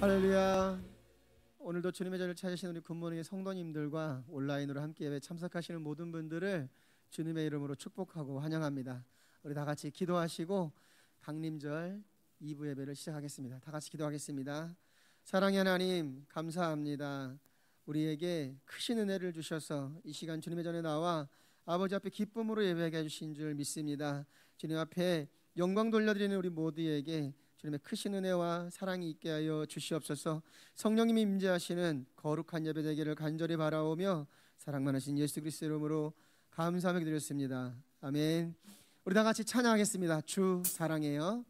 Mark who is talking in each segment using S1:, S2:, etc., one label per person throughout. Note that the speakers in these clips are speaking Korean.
S1: 할렐루야. 오늘도 주님의 전을 찾으신 우리 굿모닝의 성도님들과 온라인으로 함께 예배 참석하시는 모든 분들을 주님의 이름으로 축복하고 환영합니다. 우리 다 같이 기도하시고 강림절 2부 예배를 시작하겠습니다. 다 같이 기도하겠습니다. 사랑의 하나님, 감사합니다. 우리에게 크신 은혜를 주셔서 이 시간 주님의 전에 나와 아버지 앞에 기쁨으로 예배하게 해주신 줄 믿습니다. 주님 앞에 영광 돌려드리는 우리 모두에게 주님의 크신 은혜와 사랑이 있게 하여 주시옵소서. 성령님이 임재하시는 거룩한 예배 되기를 간절히 바라오며 사랑 많으신 예수 그리스도 이름으로 감사하며 기도드렸습니다. 아멘. 우리 다 같이 찬양하겠습니다. 주 사랑해요.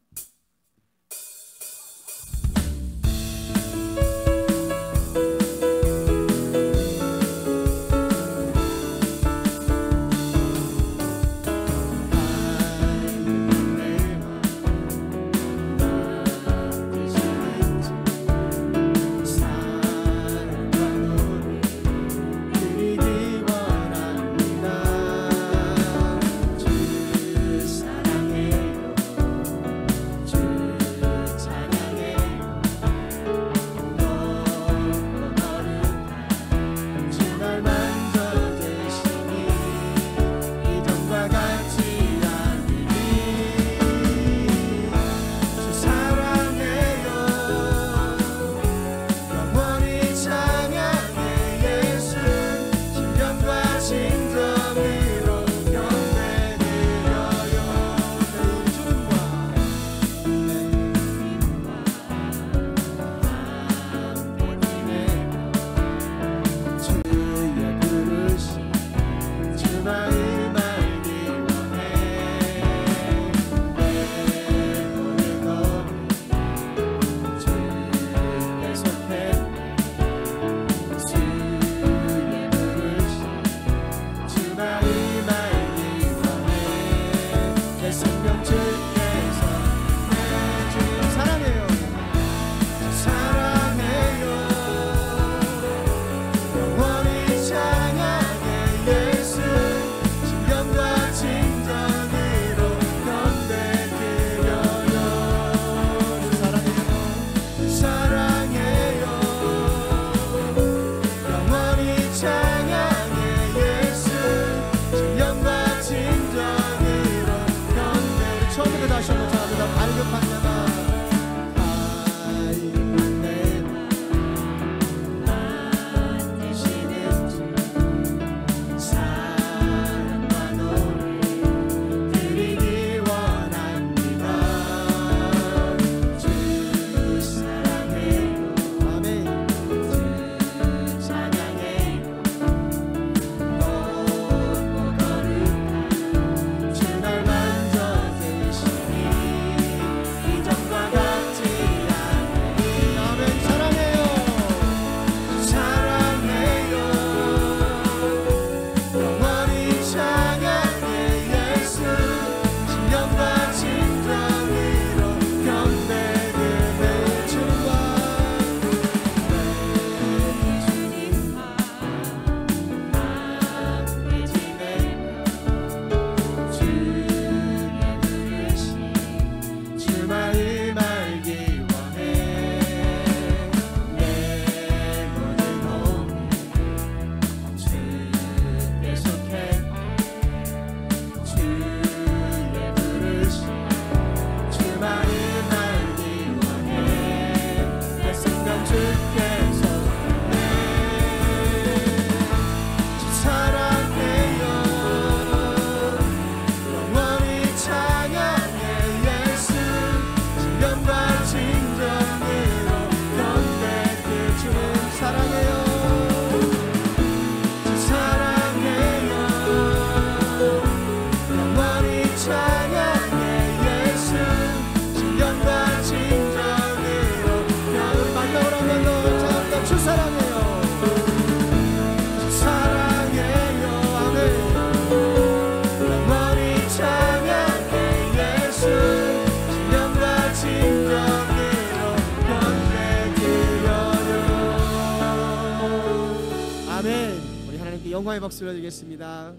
S1: 영광의 박수를 드리겠습니다.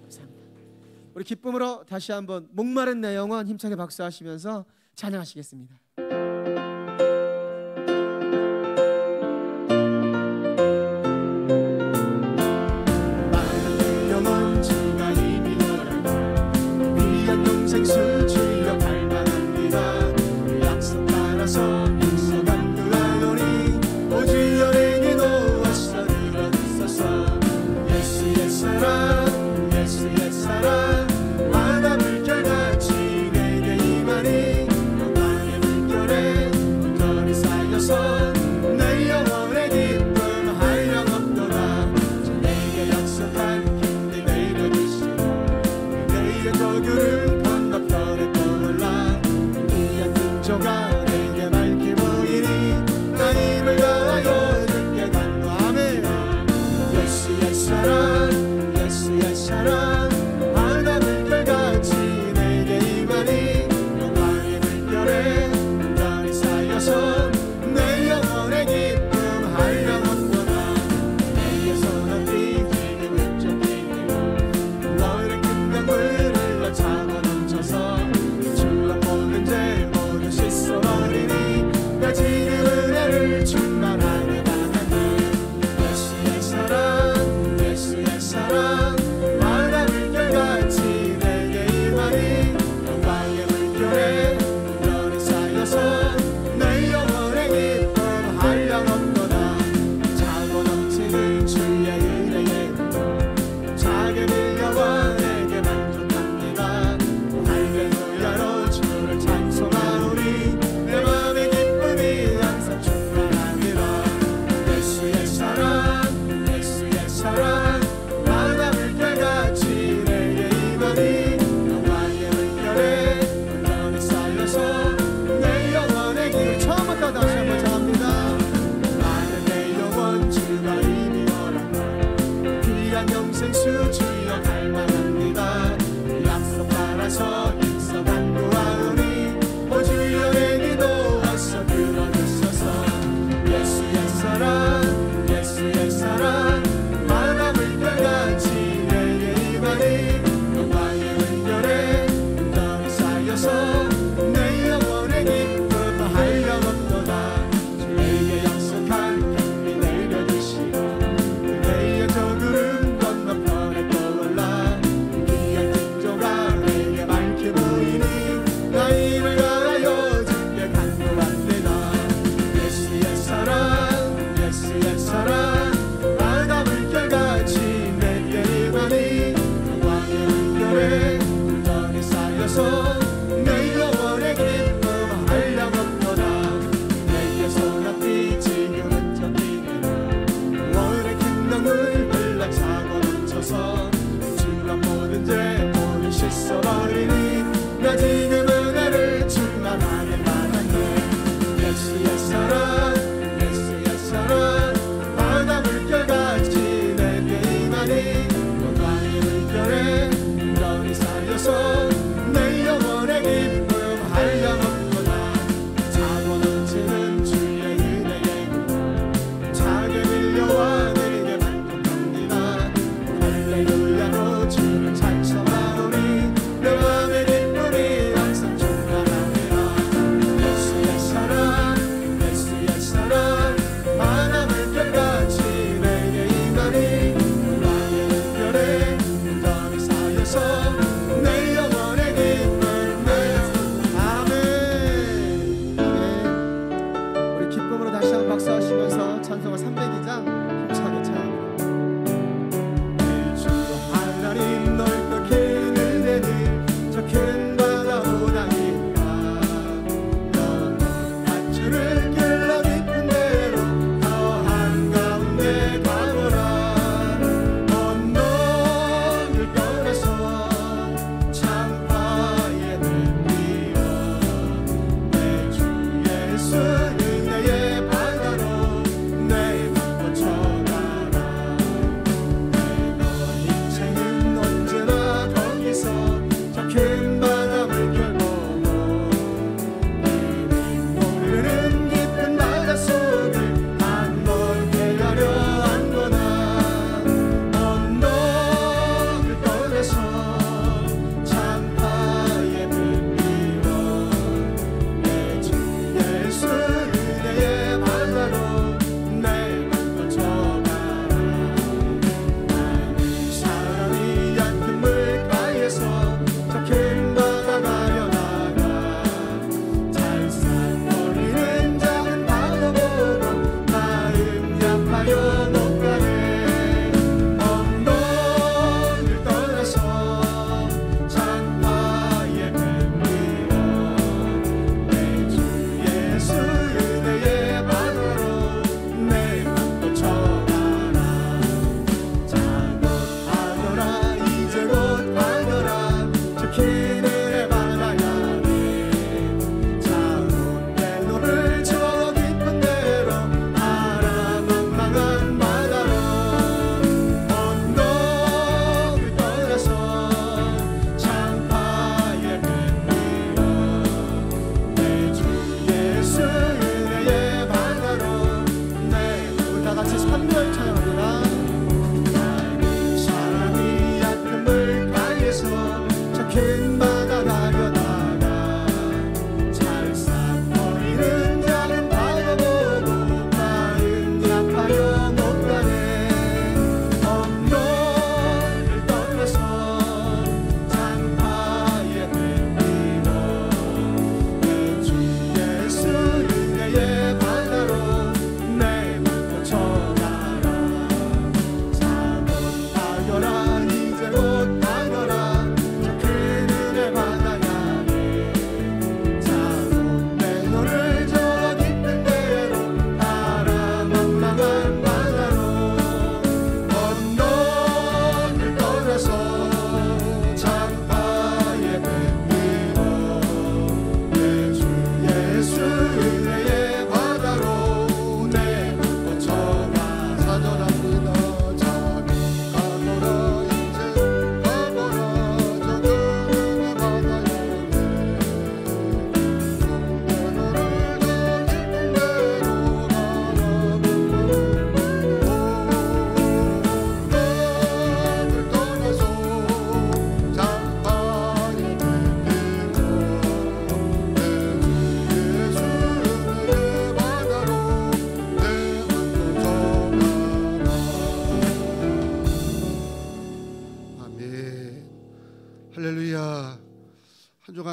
S1: 감사합니다. 우리 기쁨으로 다시 한번 목마른 내 영혼 힘차게 박수하시면서 찬양하시겠습니다. 빛조가 내게 밝게 보이니 나 힘을 다하여 주께 간구하네. 예수 옛사랑 예수 옛사랑 바다 물결같이 내게 임하니 영광의 물결에 온전히 쌓여서 내 영혼의 기쁨 한량없구나. 내게 손 앞이 길게 왼쪽이고 너희는 큰 강물을 흘러 차고 넘쳐서 출렁 보는 죄 모두 씻어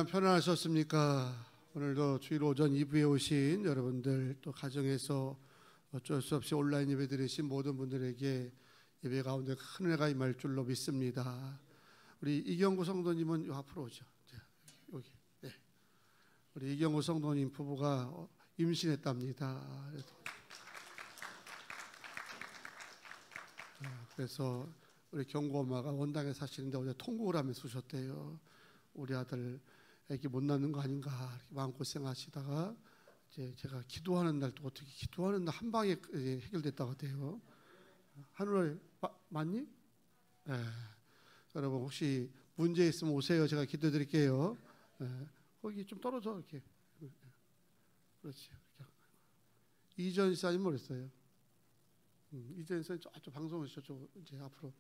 S2: 시간 편안하셨습니까? 오늘도 주일 오전 2부에 오신 여러분들, 또 가정에서 어쩔 수 없이 온라인 예배 드리신 모든 분들에게 예배 가운데 큰 은혜가 임할 줄로 믿습니다. 우리 이경구 성도님은 요 앞으로 오죠. 여기. 네. 우리 이경구 성도님 부부가 임신했답니다. 그래서 우리 경구 엄마가 원당에 사시는데 어제 통곡을 하면서 오셨대요. 우리 아들 애기 못 낳는 거 아닌가 이렇게 마음고생하시다가 이제 제가 기도하는 날도 어떻게 기도하는 날 한 방에 해결됐다고 하대요. 하늘에 맞니? 네. 여러분 혹시 문제 있으면 오세요. 제가 기도드릴게요. 네. 거기 좀 떨어져 이렇게. 그렇지. 이전 사님 뭐랬어요? 이전 사님 저쪽 방송을 저쪽 이제 앞으로.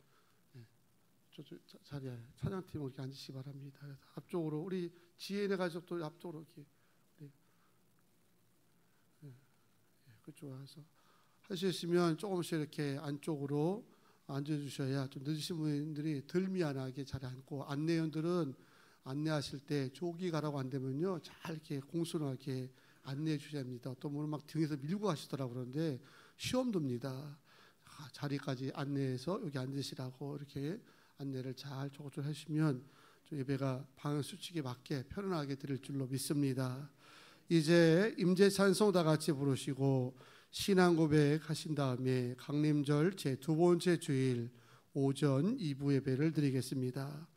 S2: 저쪽 자리에 찬양팀 이렇게 앉으시기 바랍니다. 그래서 앞쪽으로 우리 지혜네 가족도 앞쪽으로 이렇게 그쪽 와서 할 수 있으면 조금씩 이렇게 안쪽으로 앉아주셔야 좀 늦으신 분들이 덜 미안하게 자리에 앉고, 안내원들은 안내하실 때 조기 가라고 안 되면요 잘 이렇게 공손하게 안내해 주셔야 합니다. 어떤 분은 막 등에서 밀고 가시더라고. 그런데 시험 듭니다. 자리까지 안내해서 여기 앉으시라고 이렇게 안내를 잘 조금씩 해주시면 좀 예배가 방향 수칙에 맞게 편안하게 드릴 줄로 믿습니다. 이제 임재 찬송 다 같이 부르시고 신앙 고백 하신 다음에 강림절 제 두 번째 주일 오전 2부 예배를 드리겠습니다.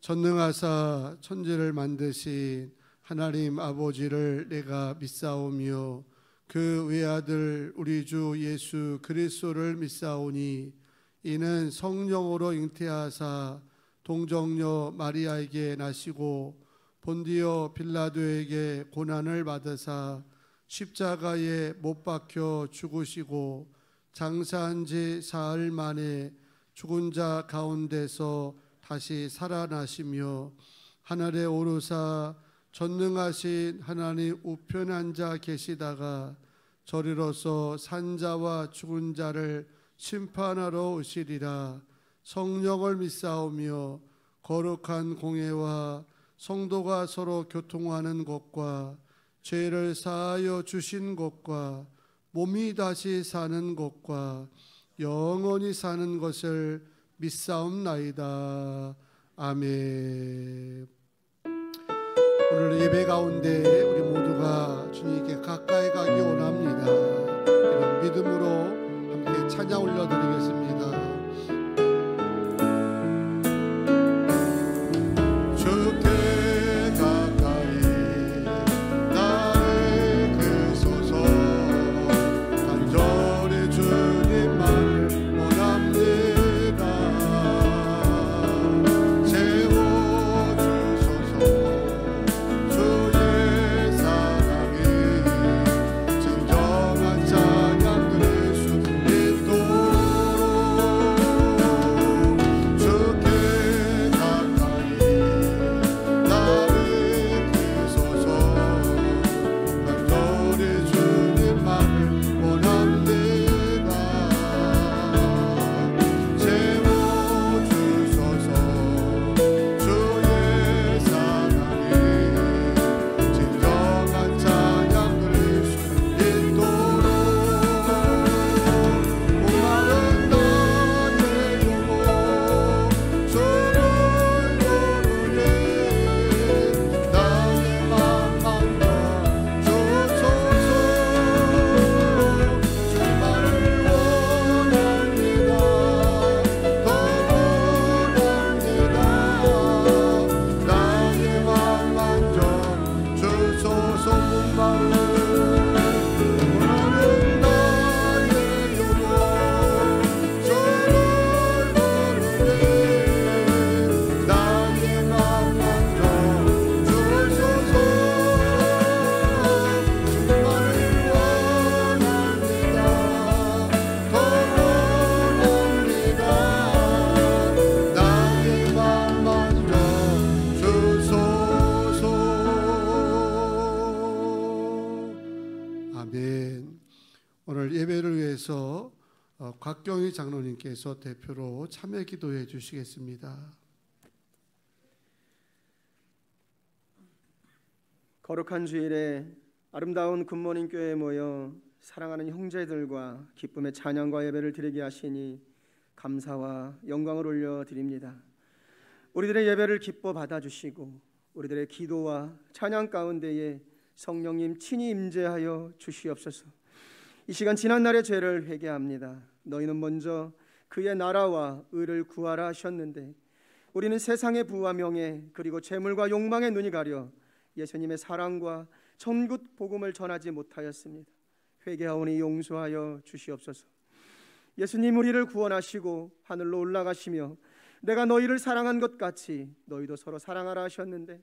S2: 전능하사 천지를 만드신 하나님 아버지를 내가 믿사오며 그 외아들 우리 주 예수 그리스도를 믿사오니 이는 성령으로 잉태하사 동정녀 마리아에게 나시고 본디오 빌라도에게 고난을 받으사 십자가에 못 박혀 죽으시고 장사한 지 사흘 만에 죽은 자 가운데서 다시 살아나시며 하늘에 오르사 전능하신 하나님 우편에 앉아 계시다가 저리로서 산자와 죽은 자를 심판하러 오시리라. 성령을 믿사오며 거룩한 공회와 성도가 서로 교통하는 것과 죄를 사하여 주신 것과 몸이 다시 사는 것과 영원히 사는 것을 믿사옵나이다. 아멘. 오늘 예배 가운데 우리 모두가 주님께 가까이 가기 원합니다. 이런 믿음으로 함께 찬양 올려드리겠습니다. 주께 가까이 아멘. 오늘 예배를 위해서 곽경희 장로님께서 대표로 참여 기도해 주시겠습니다.
S1: 거룩한 주일에 아름다운 굿모닝 교회에 모여 사랑하는 형제들과 기쁨의 찬양과 예배를 드리게 하시니 감사와 영광을 올려드립니다. 우리들의 예배를 기뻐 받아주시고 우리들의 기도와 찬양 가운데에 성령님 친히 임재하여 주시옵소서. 이 시간 지난날의 죄를 회개합니다. 너희는 먼저 그의 나라와 의를 구하라 하셨는데 우리는 세상의 부와 명예 그리고 재물과 욕망의 눈이 가려 예수님의 사랑과 천국 복음을 전하지 못하였습니다. 회개하오니 용서하여 주시옵소서. 예수님 우리를 구원하시고 하늘로 올라가시며 내가 너희를 사랑한 것 같이 너희도 서로 사랑하라 하셨는데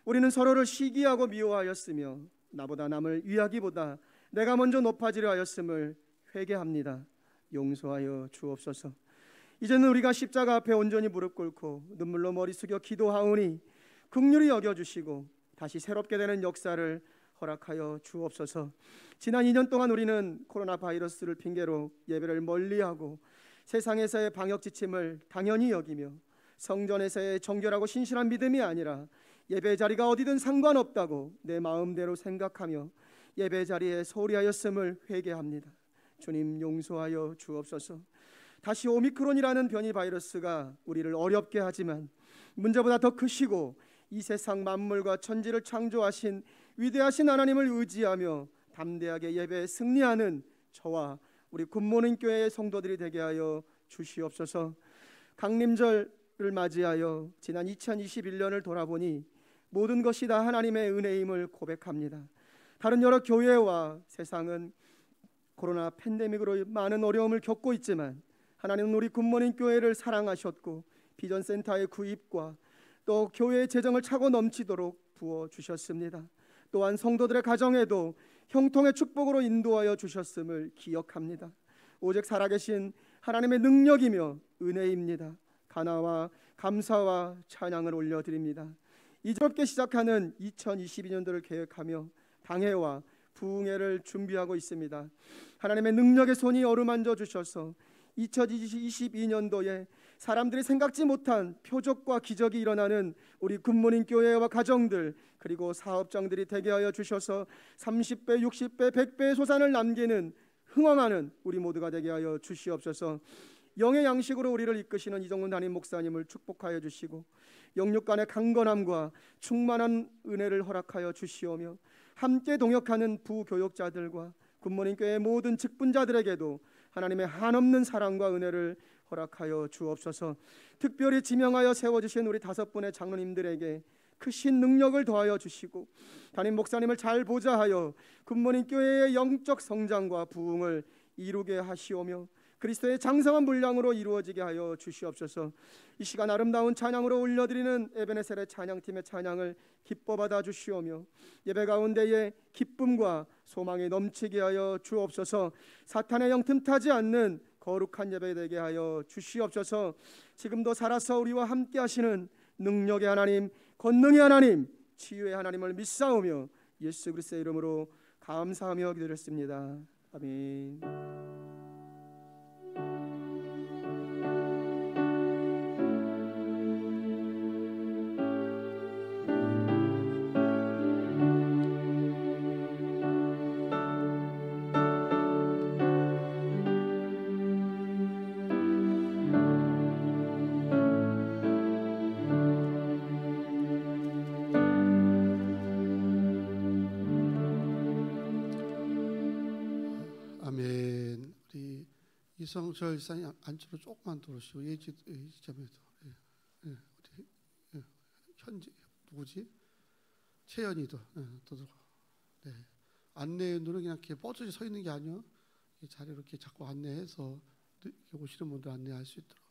S1: 우리는 서로를 시기하고 미워하였으며 나보다 남을 위하기보다 내가 먼저 높아지려 하였음을 회개합니다. 용서하여 주옵소서. 이제는 우리가 십자가 앞에 온전히 무릎 꿇고 눈물로 머리 숙여 기도하오니 긍휼히 여겨주시고 다시 새롭게 되는 역사를 허락하여 주옵소서. 지난 2년 동안 우리는 코로나 바이러스를 핑계로 예배를 멀리하고 세상에서의 방역 지침을 당연히 여기며 성전에서의 정결하고 신실한 믿음이 아니라 예배 자리가 어디든 상관없다고 내 마음대로 생각하며 예배 자리에 소홀히 하였음을 회개합니다. 주님 용서하여 주옵소서. 다시 오미크론이라는 변이 바이러스가 우리를 어렵게 하지만 문제보다 더 크시고 이 세상 만물과 천지를 창조하신 위대하신 하나님을 의지하며 담대하게 예배에 승리하는 저와 우리 굿모닝 교회의 성도들이 되게 하여 주시옵소서. 강림절을 맞이하여 지난 2021년을 돌아보니 모든 것이 다 하나님의 은혜임을 고백합니다. 다른 여러 교회와 세상은 코로나 팬데믹으로 많은 어려움을 겪고 있지만 하나님은 우리 굿모닝 교회를 사랑하셨고 비전센터의 구입과 또 교회의 재정을 차고 넘치도록 부어주셨습니다. 또한 성도들의 가정에도 형통의 축복으로 인도하여 주셨음을 기억합니다. 오직 살아계신 하나님의 능력이며 은혜입니다. 가나와 감사와 찬양을 올려드립니다. 이롭게 시작하는 2022년도를 계획하며 당해와 부흥회를 준비하고 있습니다. 하나님의 능력의 손이 어루만져 주셔서 2022년도에 사람들이 생각지 못한 표적과 기적이 일어나는 우리 굿모닝 교회와 가정들 그리고 사업장들이 되게 하여 주셔서 30배, 60배, 100배의 소산을 남기는 흥왕하는 우리 모두가 되게 하여 주시옵소서. 영의 양식으로 우리를 이끄시는 이정훈 담임 목사님을 축복하여 주시고 영육 간의 강건함과 충만한 은혜를 허락하여 주시오며 함께 동역하는 부교역자들과 굿모닝 교회의 모든 직분자들에게도 하나님의 한없는 사랑과 은혜를 허락하여 주옵소서. 특별히 지명하여 세워주신 우리 5분의 장로님들에게 크신 능력을 더하여 주시고 담임 목사님을 잘 보좌하여 굿모닝 교회의 영적 성장과 부흥을 이루게 하시오며 그리스도의 장성한 분량으로 이루어지게 하여 주시옵소서. 이 시간 아름다운 찬양으로 올려드리는 에베네셀의 찬양팀의 찬양을 기뻐 받아 주시오며 예배 가운데에 기쁨과 소망이 넘치게 하여 주옵소서. 사탄의 영 틈타지 않는 거룩한 예배 되게 하여 주시옵소서. 지금도 살아서 우리와 함께 하시는 능력의 하나님, 권능의 하나님, 치유의 하나님을 믿사오며 예수 그리스도의 이름으로 감사하며 기도드렸습니다. 아멘.
S2: 이성철 이사님 안쪽으로 조금만 들어오시고 예지점에서 현재 누구지? 채연이도 더 들어가. 네. 안내인들은 그냥 이렇게 뻗어져 서 있는 게 아니요. 자리로 이렇게 자꾸 안내해서 오시는 분들 안내할 수 있도록.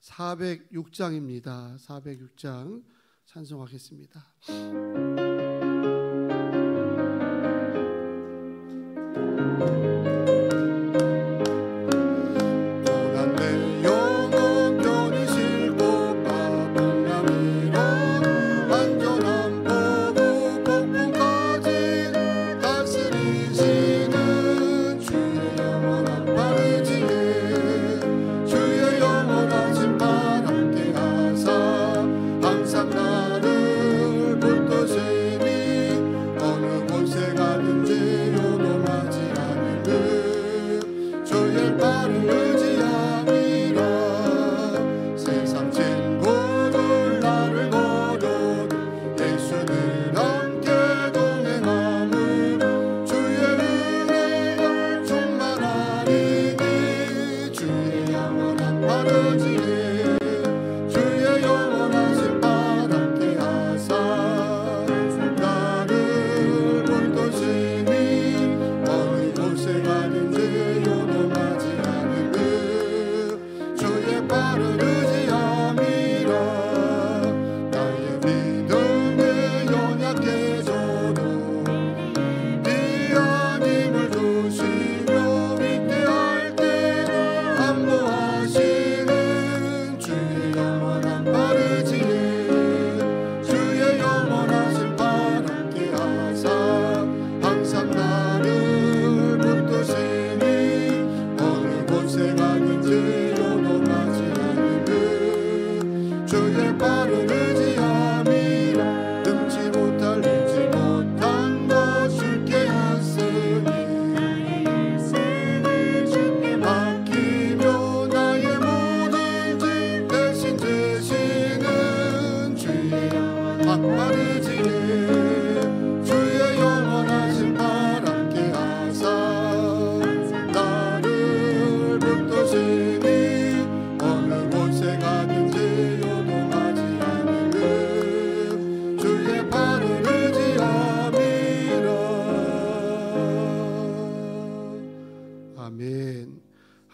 S2: 406장입니다. 406장 찬송하겠습니다.
S3: 안전한 보고 폭풍까지 다스리시는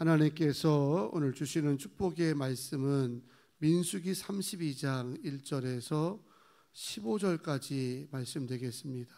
S2: 하나님께서 오늘 주시는 축복의 말씀은 민수기 32장 1절에서 15절까지 말씀되겠습니다.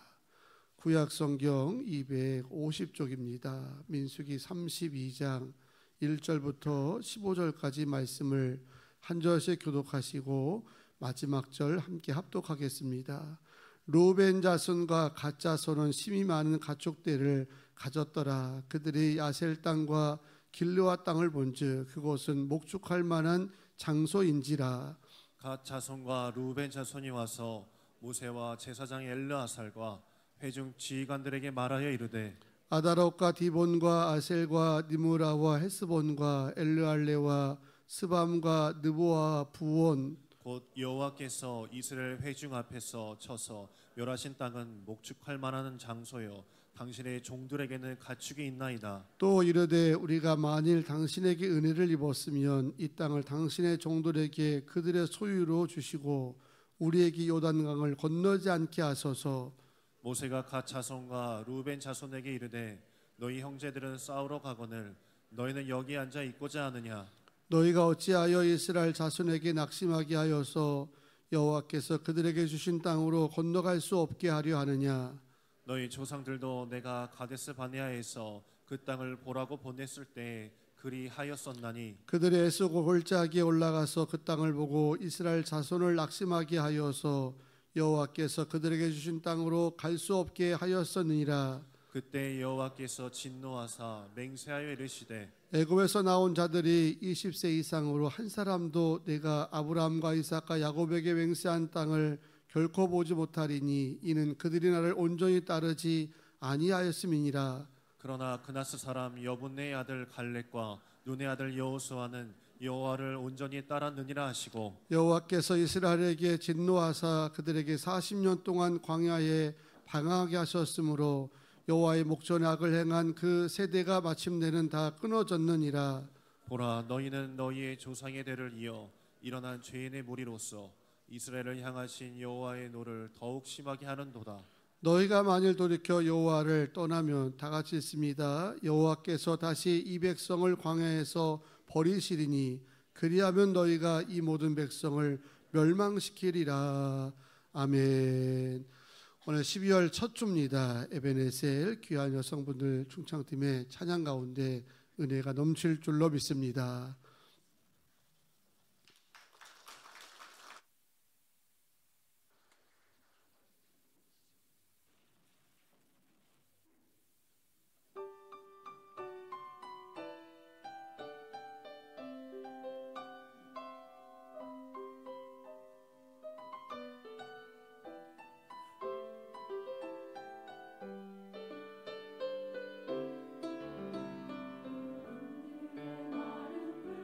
S2: 구약성경 250쪽입니다. 민수기 32장 1절부터 15절까지 말씀을 한 절씩 교독하시고 마지막 절 함께 합독하겠습니다. 루벤 자손과 갓 자손은 심히 많은 가축대를 가졌더라. 그들이 야셀 땅과 길르앗 땅을 본즉 그곳은 목축할 만한 장소인지라.
S3: 갓 자손과 루벤 자손이 와서 모세와 제사장 엘르아살과 회중 지휘관들에게 말하여 이르되
S2: 아다롯과 디본과 아셀과 니무라와 헤스본과 엘르알레와 스밤과 느보와 부온
S3: 곧 여호와께서 이스라엘 회중 앞에서 쳐서 멸하신 땅은 목축할 만한 장소요 당신의 종들에게는 가축이 있나이다.
S2: 또 이르되 우리가 만일 당신에게 은혜를 입었으면 이 땅을 당신의 종들에게 그들의 소유로 주시고 우리에게 요단강을 건너지 않게 하소서.
S3: 모세가 갓 자손과 루벤 자손에게 이르되 너희 형제들은 싸우러 가거늘 너희는 여기 앉아 있고자 하느냐.
S2: 너희가 어찌하여 이스라엘 자손에게 낙심하게 하여서 여호와께서 그들에게 주신 땅으로 건너갈 수 없게 하려 하느냐.
S3: 너희 조상들도 내가 가데스 바네아에서 그 땅을 보라고 보냈을 때 그리 하였었나니
S2: 그들이 애쓰고 골짜기에 올라가서 그 땅을 보고 이스라엘 자손을 낙심하게 하여서 여호와께서 그들에게 주신 땅으로 갈 수 없게 하였었느니라.
S3: 그때 여호와께서 진노하사 맹세하여 이르시되
S2: 애굽에서 나온 자들이 20세 이상으로 한 사람도 내가 아브라함과 이삭과 야곱에게 맹세한 땅을 결코 보지 못하리니 이는 그들이 나를 온전히 따르지 아니하였음이니라.
S3: 그러나 그나스 사람 여분네의 아들 갈렙과 눈의 아들 여호수아는 여호와를 온전히 따랐느니라 하시고
S2: 여호와께서 이스라엘에게 진노하사 그들에게 40년 동안 광야에 방황하게 하셨으므로 여호와의 목전에 악을 행한 그 세대가 마침내는 다 끊어졌느니라.
S3: 보라 너희는 너희의 조상의 대를 이어 일어난 죄인의 무리로서 이스라엘을 향하신 여호와의 노를 더욱 심하게 하는도다.
S2: 너희가 만일 돌이켜 여호와를 떠나면 다 같이 있습니다. 여호와께서 다시 이 백성을 광야에서 버리시리니 그리하면 너희가 이 모든 백성을 멸망시키리라. 아멘. 오늘 12월 첫 주입니다. 에베네셀 귀한 여성분들 충창팀의 찬양 가운데 은혜가 넘칠 줄로 믿습니다.
S4: 마음을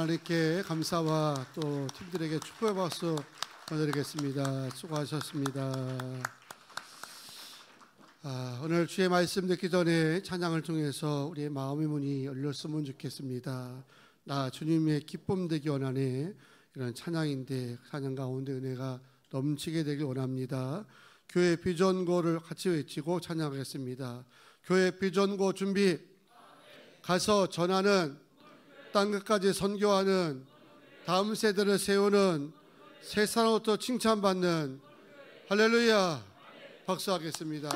S2: 하나님께 감사와 또 팀들에게 축복의 박수 보내드리겠습니다. 수고하셨습니다. 오늘 주의 말씀 듣기 전에 찬양을 통해서 우리의 마음의 문이 열렸으면 좋겠습니다. 나 주님의 기쁨 되기 원하네. 이런 찬양인데 찬양 가운데 은혜가 넘치게 되길 원합니다. 교회 비전고를 같이 외치고 찬양하겠습니다. 교회 비전고 준비. 가서 전하는, 땅끝까지 선교하는, 다음 세대를 세우는, 세상으로부터 칭찬받는, 할렐루야. 박수하겠습니다.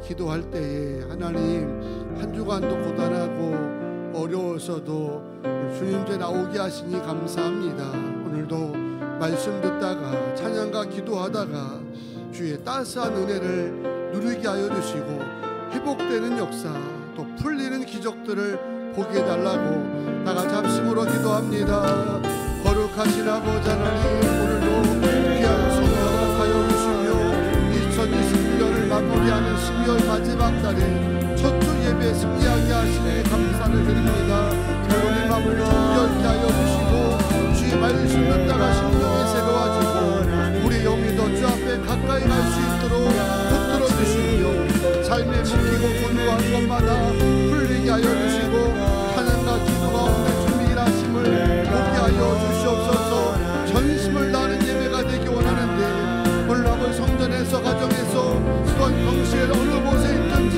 S2: 기도할 때에 하나님, 한 주간도 고단하고 어려워서도 주님께 나오게 하시니 감사합니다. 오늘도 말씀 듣다가 찬양과 기도하다가 주의 따스한 은혜를 누리게 하여 주시고 회복되는 역사, 또 풀리는 기적들을 보게 해달라고 다같이 합심으로 기도합니다. 거룩하신 아버지 하나님, 오늘도 귀한 성령을 하여 주시며 2021년을 마무리하는 12월 마지막 달에 첫 주 예배 승리하게 하시네 감사를 드립니다. 여러분의 마음을 정결케 하여 주시고 주의 말씀 듣다가 심령이 새로워지고 우리 영이 더 주 앞에 가까이 갈 수 있도록 붙들어 주시며 삶에 묶이고 곤고한 것마다 풀리게 하여 주시고 하나님과 기도 가운데 준비하심을 보게 하여 주시옵소서. 전심을 다하는 예배가 되기 원하는데 오늘 아버지 성전에서 가정에서 수건 병실 어느 곳에 있든지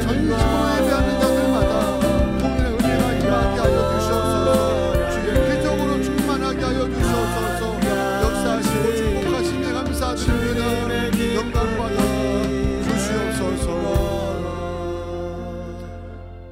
S2: 전심으로 예배하는 자들마다 통일의 은혜가 임하게 하여 주시옵소서. 주의 기적으로 충만하게 하여 주시옵소서. 역사하시고 축복하시며 감사드립니다. 영광받아 주시옵소서.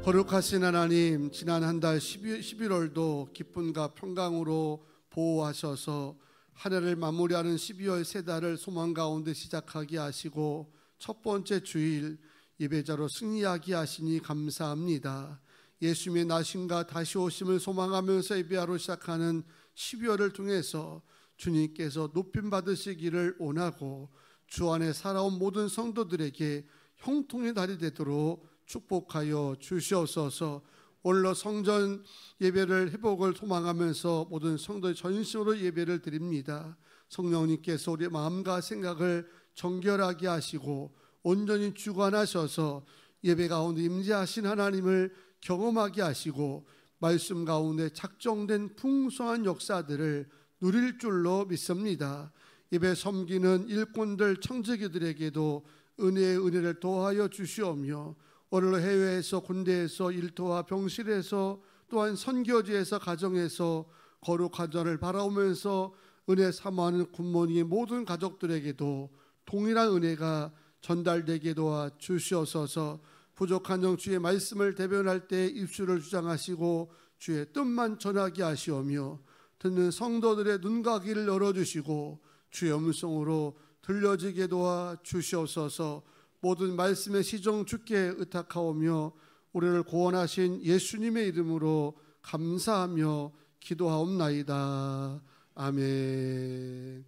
S2: 거룩하신 하나님, 지난 한 달 11월도 기쁨과 평강으로 보호하셔서 한 해를 마무리하는 12월 세 달을 소망 가운데 시작하게 하시고 첫 번째 주일 예배자로 승리하게 하시니 감사합니다. 예수님의 나심과 다시 오심을 소망하면서 예배하러 시작하는 12월을 통해서 주님께서 높임 받으시기를 원하고 주 안에 살아온 모든 성도들에게 형통의 달이 되도록 축복하여 주시옵소서. 오늘로 성전 예배를 회복을 소망하면서 모든 성도의 전심으로 예배를 드립니다. 성령님께서 우리의 마음과 생각을 정결하게 하시고 온전히 주관하셔서 예배 가운데 임재하신 하나님을 경험하게 하시고 말씀 가운데 작정된 풍성한 역사들을 누릴 줄로 믿습니다. 예배 섬기는 일꾼들 청지기들에게도 은혜의 은혜를 더하여 주시오며 오늘 해외에서 군대에서 일터와 병실에서 또한 선교지에서 가정에서 거룩한 자를 바라오면서 은혜 사모하는 굿모닝의 모든 가족들에게도 동일한 은혜가 전달되게 도와 주시옵소서. 부족한 영 주의 말씀을 대변할 때 입술을 주장하시고 주의 뜻만 전하게 하시오며 듣는 성도들의 눈과 귀를 열어주시고 주의 음성으로 들려지게 도와 주시옵소서. 모든 말씀의 시종 주께 의탁하오며 우리를 구원하신 예수님의 이름으로 감사하며 기도하옵나이다. 아멘.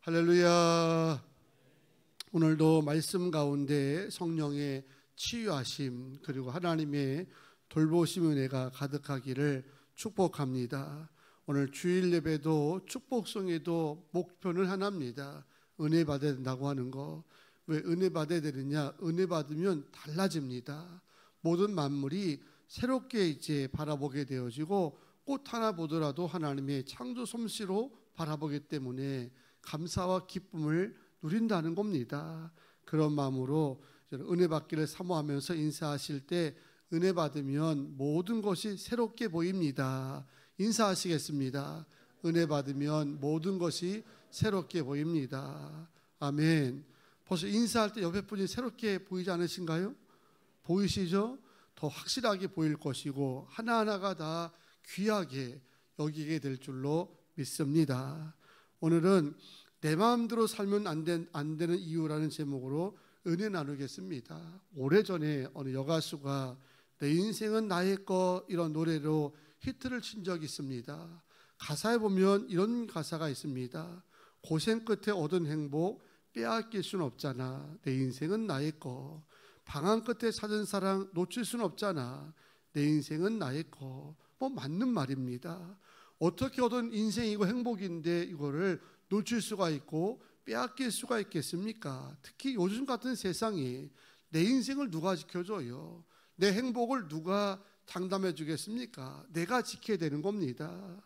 S2: 할렐루야. 오늘도 말씀 가운데 성령의 치유하심 그리고 하나님의 돌보심 은혜가 가득하기를 축복합니다. 오늘 주일 예배도 축복성에도 목표는 하나입니다. 은혜 받아야 된다고 하는 거. 왜 은혜 받아야 되느냐? 은혜 받으면 달라집니다. 모든 만물이 새롭게 이제 바라보게 되어지고 꽃 하나 보더라도 하나님의 창조 솜씨로 바라보기 때문에 감사와 기쁨을 누린다는 겁니다. 그런 마음으로 은혜 받기를 사모하면서 인사하실 때 은혜 받으면 모든 것이 새롭게 보입니다. 인사하시겠습니다. 은혜 받으면 모든 것이 새롭게 보입니다. 아멘. 벌써 인사할 때 옆에 분이 새롭게 보이지 않으신가요? 보이시죠? 더 확실하게 보일 것이고 하나하나가 다 귀하게 여기게 될 줄로 믿습니다. 오늘은 내 마음대로 살면 안 되는 이유라는 제목으로 은혜 나누겠습니다. 오래전에 어느 여가수가 내 인생은 나의 거 이런 노래로 히트를 친 적이 있습니다. 가사에 보면 이런 가사가 있습니다. 고생 끝에 얻은 행복 빼앗길 수는 없잖아. 내 인생은 나의 거. 방황 끝에 찾은 사랑 놓칠 수는 없잖아. 내 인생은 나의 거. 뭐 맞는 말입니다. 어떻게 얻은 인생이고 행복인데 이거를 놓칠 수가 있고 빼앗길 수가 있겠습니까? 특히 요즘 같은 세상에 내 인생을 누가 지켜줘요? 내 행복을 누가 장담해 주겠습니까? 내가 지켜야 되는 겁니다.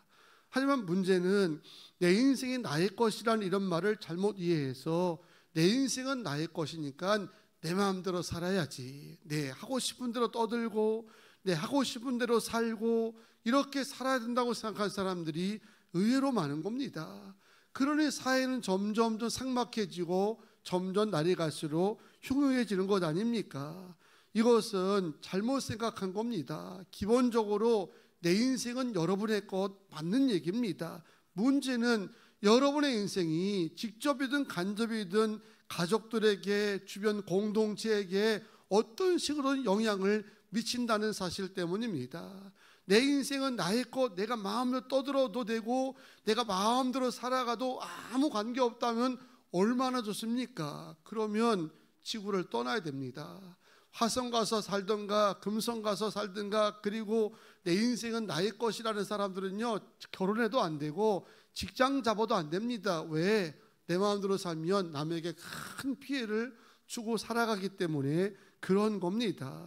S2: 하지만 문제는 내 인생이 나의 것이라는 이런 말을 잘못 이해해서 내 인생은 나의 것이니까 내 마음대로 살아야지. 내 하고 싶은 대로 떠들고 내 하고 싶은 대로 살고 이렇게 살아야 된다고 생각하는 사람들이 의외로 많은 겁니다. 그러니 사회는 점점 더 삭막해지고 점점 날이 갈수록 흉흉해지는 것 아닙니까? 이것은 잘못 생각한 겁니다. 기본적으로 내 인생은 여러분의 것 맞는 얘기입니다. 문제는 여러분의 인생이 직접이든 간접이든 가족들에게 주변 공동체에게 어떤 식으로 영향을 미친다는 사실 때문입니다. 내 인생은 나의 것, 내가 마음대로 떠들어도 되고 내가 마음대로 살아가도 아무 관계없다면 얼마나 좋습니까? 그러면 지구를 떠나야 됩니다. 화성 가서 살든가 금성 가서 살든가, 그리고 내 인생은 나의 것이라는 사람들은요 결혼해도 안 되고 직장 잡아도 안 됩니다. 왜? 내 마음대로 살면 남에게 큰 피해를 주고 살아가기 때문에 그런 겁니다.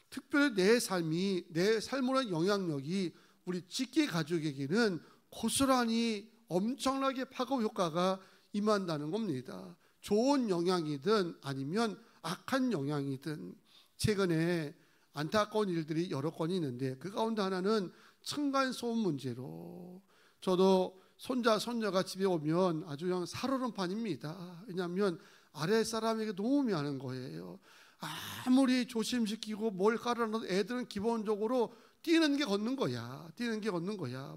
S2: 특별히 내 삶으로 한 영향력이 우리 직계 가족에게는 고스란히 엄청나게 파급 효과가 임한다는 겁니다. 좋은 영향이든 아니면 악한 영향이든. 최근에 안타까운 일들이 여러 건이 있는데 그 가운데 하나는 층간소음 문제로, 저도 손자 손녀가 집에 오면 아주 그냥 살얼음판입니다. 왜냐하면 아랫사람에게 너무 미안한 거예요. 아무리 조심시키고 뭘 깔아놔도 애들은 기본적으로 뛰는 게 걷는 거야.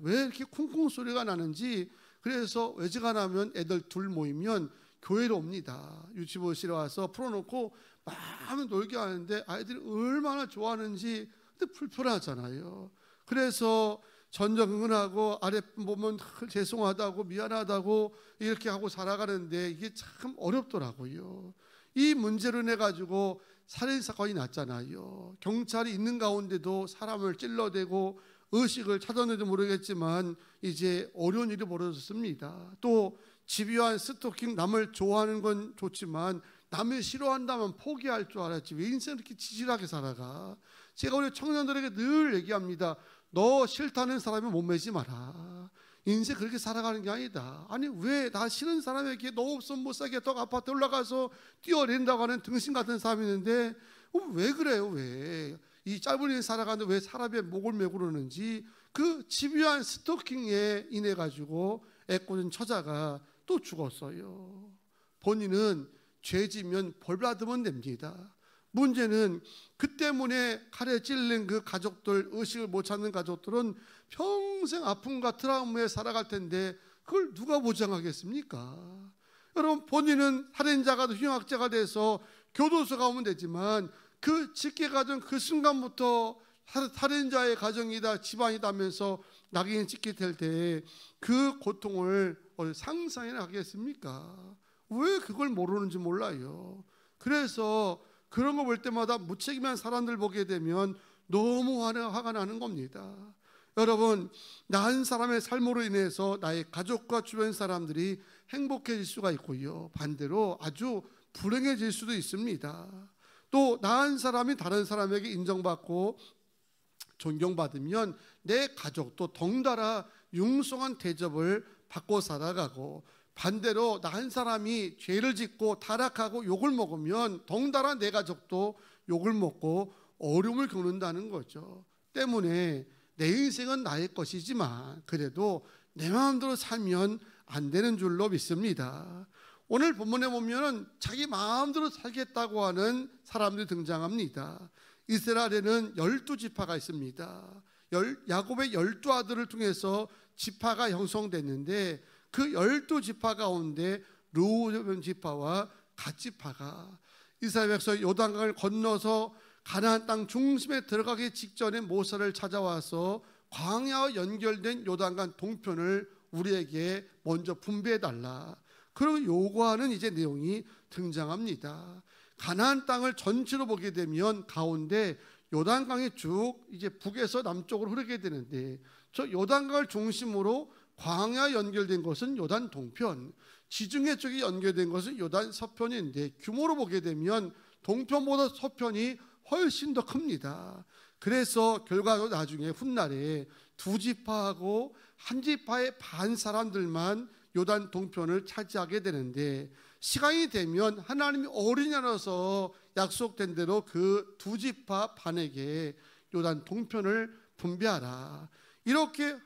S2: 왜 이렇게 쿵쿵 소리가 나는지. 그래서 외지가나면 애들 둘 모이면 교회로 옵니다. 유치부실에 와서 풀어놓고 마음에 놀게 하는데 아이들이 얼마나 좋아하는지. 근데 불편하잖아요. 그래서 전전긍긍하고 아래 보면 죄송하다고 미안하다고 이렇게 하고 살아가는데 이게 참 어렵더라고요. 이 문제로 인해 가지고 살인 사건이 났잖아요. 경찰이 있는 가운데도 사람을 찔러대고 의식을 찾았는지 모르겠지만 이제 어려운 일이 벌어졌습니다. 또 집요한 스토킹, 남을 좋아하는 건 좋지만 남을 싫어한다면 포기할 줄 알았지 왜 인생을 이렇게 지질하게 살아가. 제가 우리 청년들에게 늘 얘기합니다. 너 싫다는 사람이 몸매지 마라. 인생 그렇게 살아가는 게 아니다. 아니 왜 나 싫은 사람에게 너 없으면 못 살겠다고 아파트 올라가서 뛰어낸다고 하는 등신 같은 사람이 있는데 왜 그래요? 왜? 이 짧은 인생 살아가는데 왜 사람의 목을 메고 그러는지 그 집요한 스토킹에 인해 가지고 애꿎은 처자가 또 죽었어요. 본인은 죄지면 벌 받으면 됩니다. 문제는 그 때문에 칼에 찔린 그 가족들, 의식을 못 찾는 가족들은 평생 아픔과 트라우마에 살아갈 텐데 그걸 누가 보장하겠습니까? 여러분, 본인은 살인자가 흉악자가 돼서 교도소 가면 되지만 그 짙게 가던 그 순간부터 살인자의 가정이다, 집안이다 하면서 낙인이 찍게 될 때 그 고통을 상상이나 하겠습니까? 왜 그걸 모르는지 몰라요. 그래서 그런 거 볼 때마다 무책임한 사람들 보게 되면 너무 화가 나는 겁니다. 여러분, 나 한 사람의 삶으로 인해서 나의 가족과 주변 사람들이 행복해질 수가 있고요, 반대로 아주 불행해질 수도 있습니다. 또 나 한 사람이 다른 사람에게 인정받고 존경받으면 내 가족도 덩달아 융성한 대접을 받고 살아가고, 반대로 나 한 사람이 죄를 짓고 타락하고 욕을 먹으면 덩달아 내 가족도 욕을 먹고 어려움을 겪는다는 거죠. 때문에 내 인생은 나의 것이지만 그래도 내 마음대로 살면 안 되는 줄로 믿습니다. 오늘 본문에 보면 자기 마음대로 살겠다고 하는 사람들이 등장합니다. 이스라엘에는 12지파가 있습니다. 야곱의 12아들을 통해서 지파가 형성됐는데 그 12지파 가운데 르우벤 지파와 갓 지파가 이스라엘 백성 요단강을 건너서 가나안 땅 중심에 들어가기 직전에 모세를 찾아와서 광야와 연결된 요단강 동편을 우리에게 먼저 분배해달라, 그리고 요구하는 이제 내용이 등장합니다. 가나안 땅을 전체로 보게 되면 가운데 요단강이 쭉 이제 북에서 남쪽으로 흐르게 되는데, 저 요단강을 중심으로 광야 연결된 것은 요단 동편, 지중해 쪽이 연결된 것은 요단 서편인데 규모로 보게 되면 동편보다 서편이 훨씬 더 큽니다. 그래서 결과로 나중에 훗날에 두 지파하고 한 지파의 반 사람들만 요단 동편을 차지하게 되는데, 시간이 되면 하나님이 어린이라서 약속된 대로 그 두 지파 반에게 요단 동편을 분배하라, 이렇게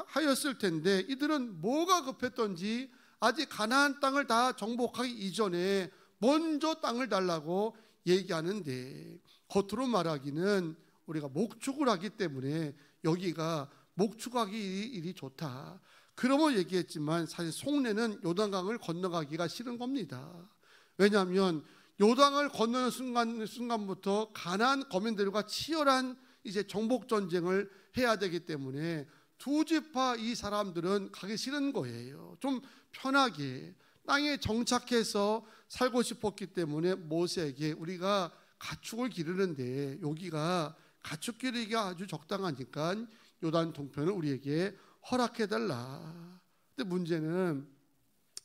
S2: 하였을 텐데 이들은 뭐가 급했던지 아직 가나안 땅을 다 정복하기 이전에 먼저 땅을 달라고 얘기하는데, 겉으로 말하기는 우리가 목축을 하기 때문에 여기가 목축하기 일이 좋다, 그러면 얘기했지만 사실 속내는 요단강을 건너가기가 싫은 겁니다. 왜냐하면 요단강을 건너는 순간부터 가나안 거민들과 치열한 이제 정복 전쟁을 해야 되기 때문에 두 지파 이 사람들은 가기 싫은 거예요. 좀 편하게 땅에 정착해서 살고 싶었기 때문에 모세에게 우리가 가축을 기르는데 여기가 가축 기르기가 아주 적당하니까 요단 동편을 우리에게 허락해달라. 근데 문제는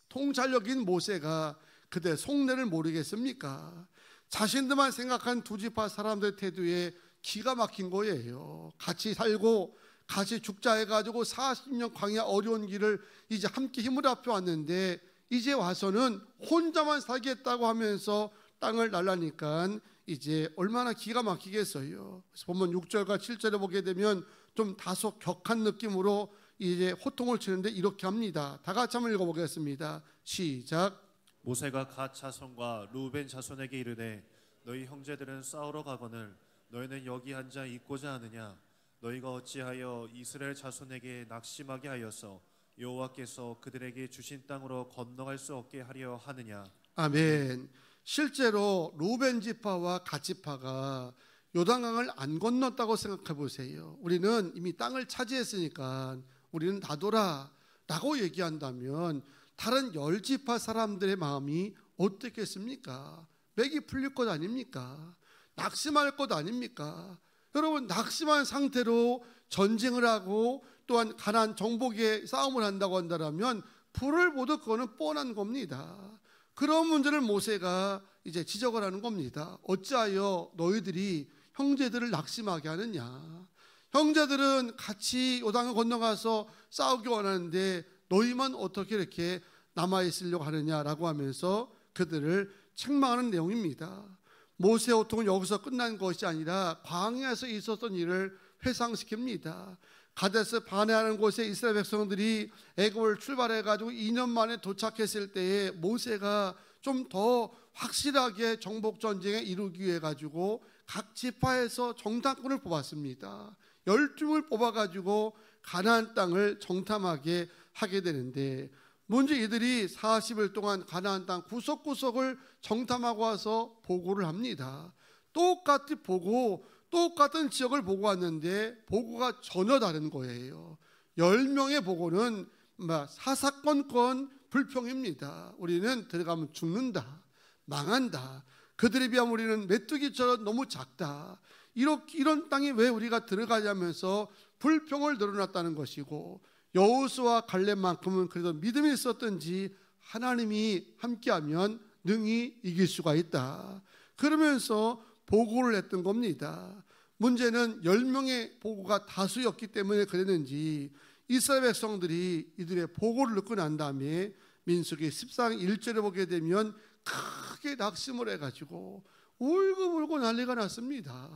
S2: 통찰력인 모세가 그대 속내를 모르겠습니까? 자신들만 생각한 두 지파 사람들의 태도에 기가 막힌 거예요. 같이 살고 같이 죽자 해가지고 40년 광야 어려운 길을 이제 함께 힘을 합해 왔는데 이제 와서는 혼자만 살겠다고 하면서 땅을 날라니까 이제 얼마나 기가 막히겠어요. 그래서 본문 6절과 7절에 보게 되면 좀 다소 격한 느낌으로 이제 호통을 치는데 이렇게 합니다. 다 같이 한번 읽어보겠습니다. 시작.
S3: 모세가 갓 자손과 루벤 자손에게 이르되 너희 형제들은 싸우러 가거늘 너희는 여기 앉아 있고자 하느냐? 너희가 어찌하여 이스라엘 자손에게 낙심하게 하여서 여호와께서 그들에게 주신 땅으로 건너갈 수 없게 하려 하느냐?
S2: 아멘. 실제로 루벤 지파와 갓 지파가 요단강을 안 건넜다고 생각해 보세요. 우리는 이미 땅을 차지했으니까 우리는 놔둬라 라고 얘기한다면 다른 10지파 사람들의 마음이 어떻겠습니까? 맥이 풀릴 것 아닙니까? 낙심할 것 아닙니까? 여러분, 낙심한 상태로 전쟁을 하고 또한 가나안 정복의 싸움을 한다고 한다면 불을 보듯 그거는 뻔한 겁니다. 그런 문제를 모세가 이제 지적을 하는 겁니다. 어찌하여 너희들이 형제들을 낙심하게 하느냐? 형제들은 같이 요단을 건너가서 싸우기 원하는데 너희만 어떻게 이렇게 남아있으려고 하느냐라고 하면서 그들을 책망하는 내용입니다. 모세의 호통은 여기서 끝난 것이 아니라 광야에서 있었던 일을 회상시킵니다. 가데스 바네라는 곳에 이스라엘 백성들이 애굽을 출발해가지고 2년 만에 도착했을 때에 모세가 좀 더 확실하게 정복 전쟁에 이루기 위해 가지고 각 지파에서 정탐꾼을 뽑았습니다. 12명을 뽑아가지고 가나안 땅을 정탐하게 하게 되는데, 문제 이들이 40일 동안 가나안 땅 구석구석을 정탐하고 와서 보고를 합니다. 똑같이 보고 똑같은 지역을 보고 왔는데 보고가 전혀 다른 거예요. 10명의 보고는 사사건건 불평입니다. 우리는 들어가면 죽는다, 망한다, 그들에 비하면 우리는 메뚜기처럼 너무 작다, 이런 땅에 왜 우리가 들어가냐면서 불평을 늘어놨다는 것이고, 여호수아 갈렙만큼은 그래도 믿음이 있었던지 하나님이 함께하면 능히 이길 수가 있다, 그러면서 보고를 했던 겁니다. 문제는 10명의 보고가 다수였기 때문에 그랬는지 이스라엘 백성들이 이들의 보고를 듣고 난 다음에 민수기 14장 1절에 보게 되면 크게 낙심을 해가지고 울고불고 난리가 났습니다.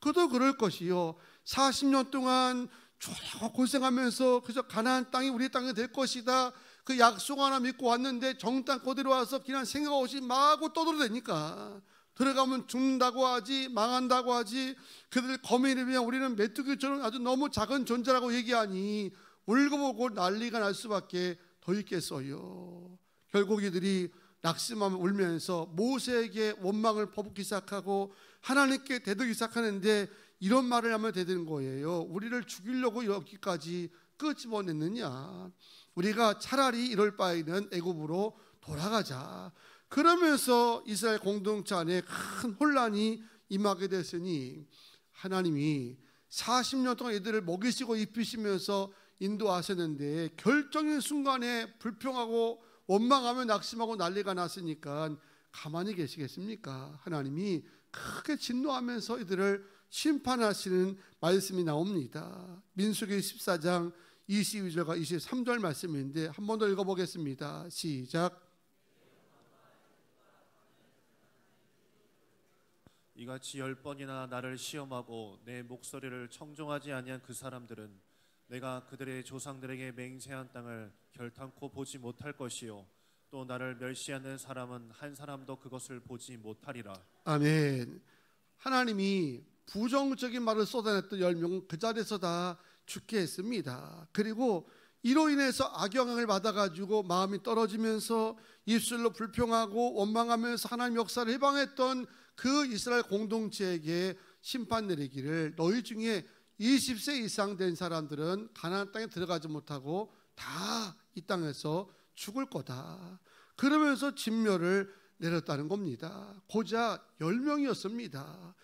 S2: 그도 그럴 것이요, 40년 동안 쭉 고생하면서 그저 가나안 땅이 우리 땅이 될 것이다, 그 약속 하나 믿고 왔는데 정땅 그대로 와서 그냥 생각 없이 마구 떠들어대니까 들어가면 죽는다고 하지, 망한다고 하지, 그들 거민에 비하면 우리는 메뚜기처럼 아주 너무 작은 존재라고 얘기하니 울고보고 난리가 날 수밖에 더 있겠어요. 결국 이들이 낙심하며 울면서 모세에게 원망을 퍼붓기 시작하고 하나님께 대들기 시작하는데, 이런 말을 하면 되는 거예요. 우리를 죽이려고 여기까지 끄집어냈느냐? 우리가 차라리 이럴 바에는 애굽으로 돌아가자. 그러면서 이스라엘 공동체 안에 큰 혼란이 임하게 됐으니 하나님이 40년 동안 이들을 먹이시고 입히시면서 인도하셨는데 결정적인 순간에 불평하고 원망하며 낙심하고 난리가 났으니까 가만히 계시겠습니까? 하나님이 크게 진노하면서 이들을 심판하시는 말씀이 나옵니다. 민수기 14장 22절과 23절 말씀인데 한 번 더 읽어보겠습니다. 시작.
S3: 이같이 10번이나 나를 시험하고 내 목소리를 청종하지 아니한 그 사람들은 내가 그들의 조상들에게 맹세한 땅을 결탄코 보지 못할 것이요, 또 나를 멸시하는 사람은 한 사람도 그것을 보지 못하리라.
S2: 아멘. 하나님이 부정적인 말을 쏟아냈던 10명은 그 자리에서 다 죽게 했습니다. 그리고 이로 인해서 악영향을 받아가지고 마음이 떨어지면서 입술로 불평하고 원망하면서 하나님 역사를 해방했던 그 이스라엘 공동체에게 심판 내리기를, 너희 중에 20세 이상 된 사람들은 가나안 땅에 들어가지 못하고 다 이 땅에서 죽을 거다, 그러면서 진멸을 내렸다는 겁니다. 고작 10명이었습니다.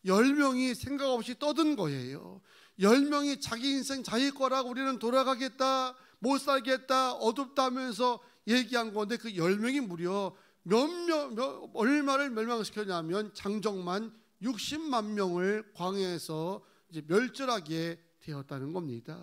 S2: 10명이 생각 없이 떠든 거예요. 10명이 자기 인생 자기 거라고 우리는 돌아가겠다, 못 살겠다, 어둡다 하면서 얘기한 건데 그 10명이 무려 얼마를 멸망시켰냐면 장정만 60만 명을 광야에서 이제 멸절하게 되었다는 겁니다.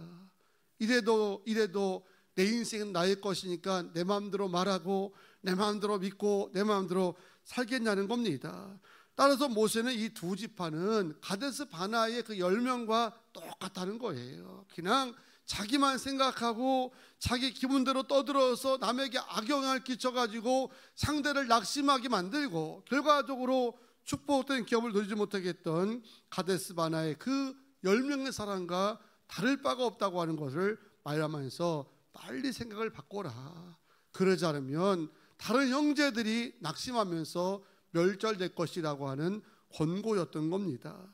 S2: 이래도 내 인생은 나의 것이니까 내 마음대로 말하고 내 마음대로 믿고 내 마음대로 살겠냐는 겁니다. 따라서 모세는 이 두 지파는 가데스 바나의 그 10명과 똑같다는 거예요. 그냥 자기만 생각하고 자기 기분대로 떠들어서 남에게 악영향을 끼쳐가지고 상대를 낙심하게 만들고 결과적으로 축복된 기업을 누리지 못하겠던 가데스 바나의 그 10명의 사람과 다를 바가 없다고 하는 것을 말하면서 빨리 생각을 바꿔라, 그러지 않으면 다른 형제들이 낙심하면서 멸절될 것이라고 하는 권고였던 겁니다.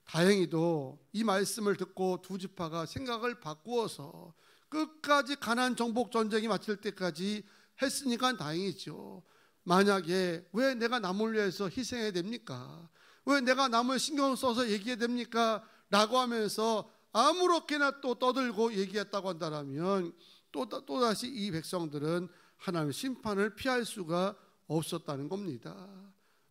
S2: 다행히도 이 말씀을 듣고 두 지파가 생각을 바꾸어서 끝까지 가나안 정복 전쟁이 마칠 때까지 했으니까 다행이죠. 만약에 왜 내가 남을 위해서 희생해야 됩니까? 왜 내가 남을 신경 써서 얘기해야 됩니까? 라고 하면서 아무렇게나 또 떠들고 얘기했다고 한다면 또다시 이 백성들은 하나님의 심판을 피할 수가 없었다는 겁니다.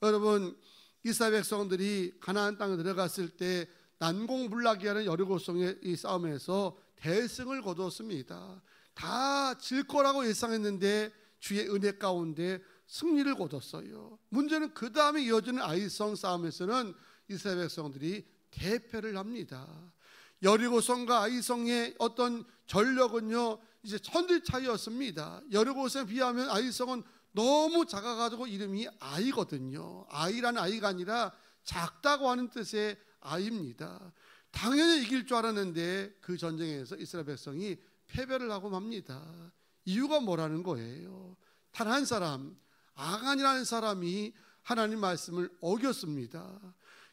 S2: 여러분, 이스라엘 백성들이 가나안 땅에 들어갔을 때 난공불락이라는 여리고성의 이 싸움에서 대승을 거두었습니다. 다 질 거라고 예상했는데 주의 은혜 가운데 승리를 거뒀어요. 문제는 그 다음에 이어지는 아이성 싸움에서는 이스라엘 백성들이 대패를 합니다. 여리고성과 아이성의 어떤 전력은요 이제 천지 차이였습니다. 여리고성에 비하면 아이성은 너무 작아가지고 이름이 아이거든요. 아이라는 아이가 아니라 작다고 하는 뜻의 아이입니다. 당연히 이길 줄 알았는데 그 전쟁에서 이스라엘 백성이 패배를 하고 맙니다. 이유가 뭐라는 거예요? 단 한 사람, 아간이라는 사람이 하나님 말씀을 어겼습니다.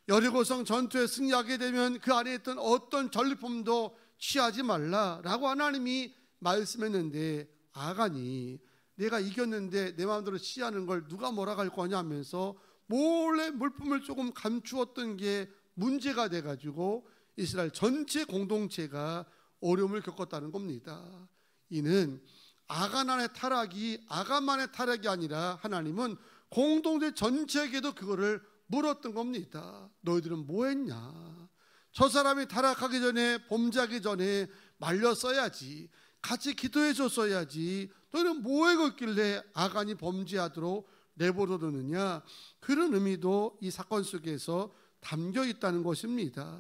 S2: 여리고성 전투에 승리하게 되면 그 안에 있던 어떤 전리품도 취하지 말라라고 하나님이 말씀했는데, 아간이 내가 이겼는데 내 마음대로 취하는 걸 누가 뭐라 할 거냐 하면서 몰래 물품을 조금 감추었던 게 문제가 돼가지고 이스라엘 전체 공동체가 어려움을 겪었다는 겁니다. 이는 아간만의 타락이 아니라 하나님은 공동체 전체에게도 그거를 물었던 겁니다. 너희들은 뭐 했냐? 저 사람이 타락하기 전에, 범죄하기 전에 말렸어야지, 같이 기도해 줬어야지. 너희는 뭐 하고 있길래 아간이 범죄하도록 내버려두느냐? 그런 의미도 이 사건 속에서 담겨 있다는 것입니다.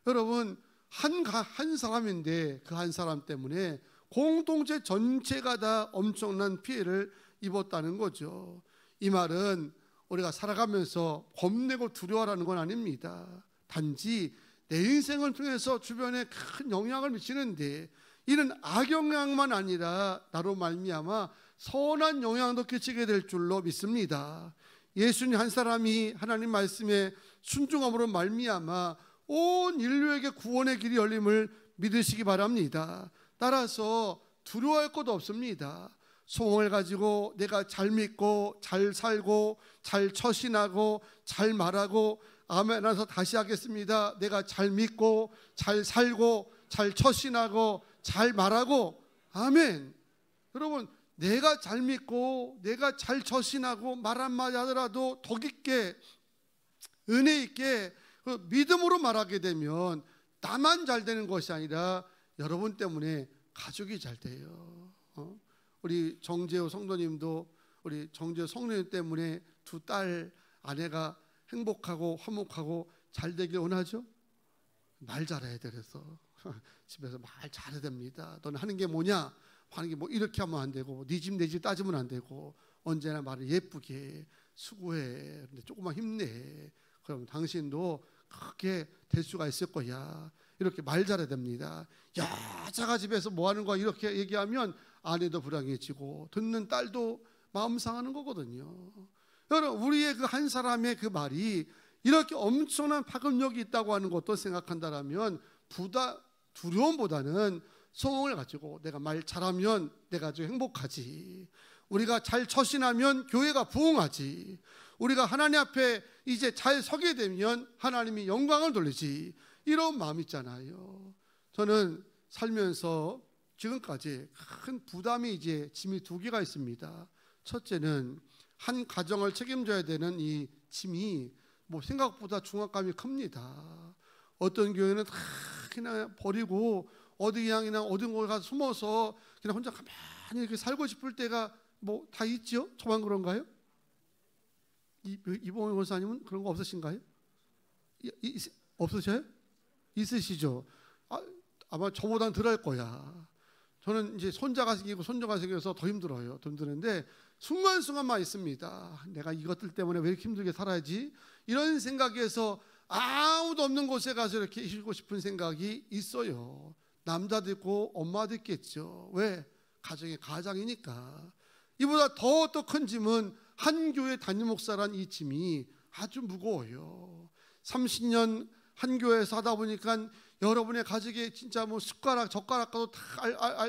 S2: 여러분, 한 사람인데 그 한 사람 때문에 공동체 전체가 다 엄청난 피해를 입었다는 거죠. 이 말은 우리가 살아가면서 겁내고 두려워하라는 건 아닙니다. 단지 내 인생을 통해서 주변에 큰 영향을 미치는데 이는 악영향만 아니라 나로 말미암아 선한 영향도 끼치게 될 줄로 믿습니다. 예수님 한 사람이 하나님 말씀에 순종함으로 말미암아 온 인류에게 구원의 길이 열림을 믿으시기 바랍니다. 따라서 두려워할 것도 없습니다. 소원을 가지고 내가 잘 믿고 잘 살고 잘 처신하고 잘 말하고 아멘 하면서 다시 하겠습니다. 내가 잘 믿고 잘 살고 잘 처신하고 잘 말하고 아멘. 여러분, 내가 잘 믿고 내가 잘 처신하고 말 한마디 하더라도 더 깊게 은혜 있게 그 믿음으로 말하게 되면 나만 잘 되는 것이 아니라 여러분 때문에 가족이 잘 돼요. 우리 정재호 성도님도 우리 정재호 성도님 때문에 두 딸 아내가 행복하고 화목하고 잘 되길 원하죠? 말 잘해야 돼. 그래서 집에서 말 잘해야 됩니다. 너는 하는 게 뭐냐? 하는 게 뭐 이렇게 하면 안 되고 네 집 내 집 따지면 안 되고 언제나 말을 예쁘게 수고해. 근데 조금만 힘내. 그럼 당신도 크게 될 수가 있을 거야. 이렇게 말 잘해야 됩니다. 여자가 집에서 뭐 하는 거야 이렇게 얘기하면 아내도 불안해지고 듣는 딸도 마음 상하는 거거든요. 여러분, 우리의 그 한 사람의 그 말이 이렇게 엄청난 파급력이 있다고 하는 것도 생각한다면 두려움보다는 소원을 가지고 내가 말 잘하면 내가 아주 행복하지, 우리가 잘 처신하면 교회가 부흥하지, 우리가 하나님 앞에 이제 잘 서게 되면 하나님이 영광을 돌리지, 이런 마음 있잖아요. 저는 살면서 지금까지 큰 부담이 이제 짐이 두 개가 있습니다. 첫째는 한 가정을 책임져야 되는 이 짐이 뭐 생각보다 중압감이 큽니다. 어떤 교회는 다 그냥 버리고 어디 그냥 어딘 곳에 가서 숨어서 그냥 혼자 가만히 이렇게 살고 싶을 때가 뭐 다 있죠? 저만 그런가요? 이봉희 권사님은 그런 거 없으신가요? 없으셔요? 있으시죠? 아마 저보다는 덜 할 거야. 저는 이제 손자가 생기고 손녀가 생겨서 더 힘들어요. 더 힘드는데 순간순간만 있습니다. 내가 이것들 때문에 왜 이렇게 힘들게 살아야지? 이런 생각에서 아무도 없는 곳에 가서 이렇게 쉬고 싶은 생각이 있어요. 남자도 있고 엄마도 있겠죠. 왜? 가정의 가장이니까. 이보다 더 큰 짐은 한 교회 담임 목사란 이 짐이 아주 무거워요. 30년 한 교회에서 하다 보니까 여러분의 가족이 진짜 뭐 숟가락 젓가락과도 다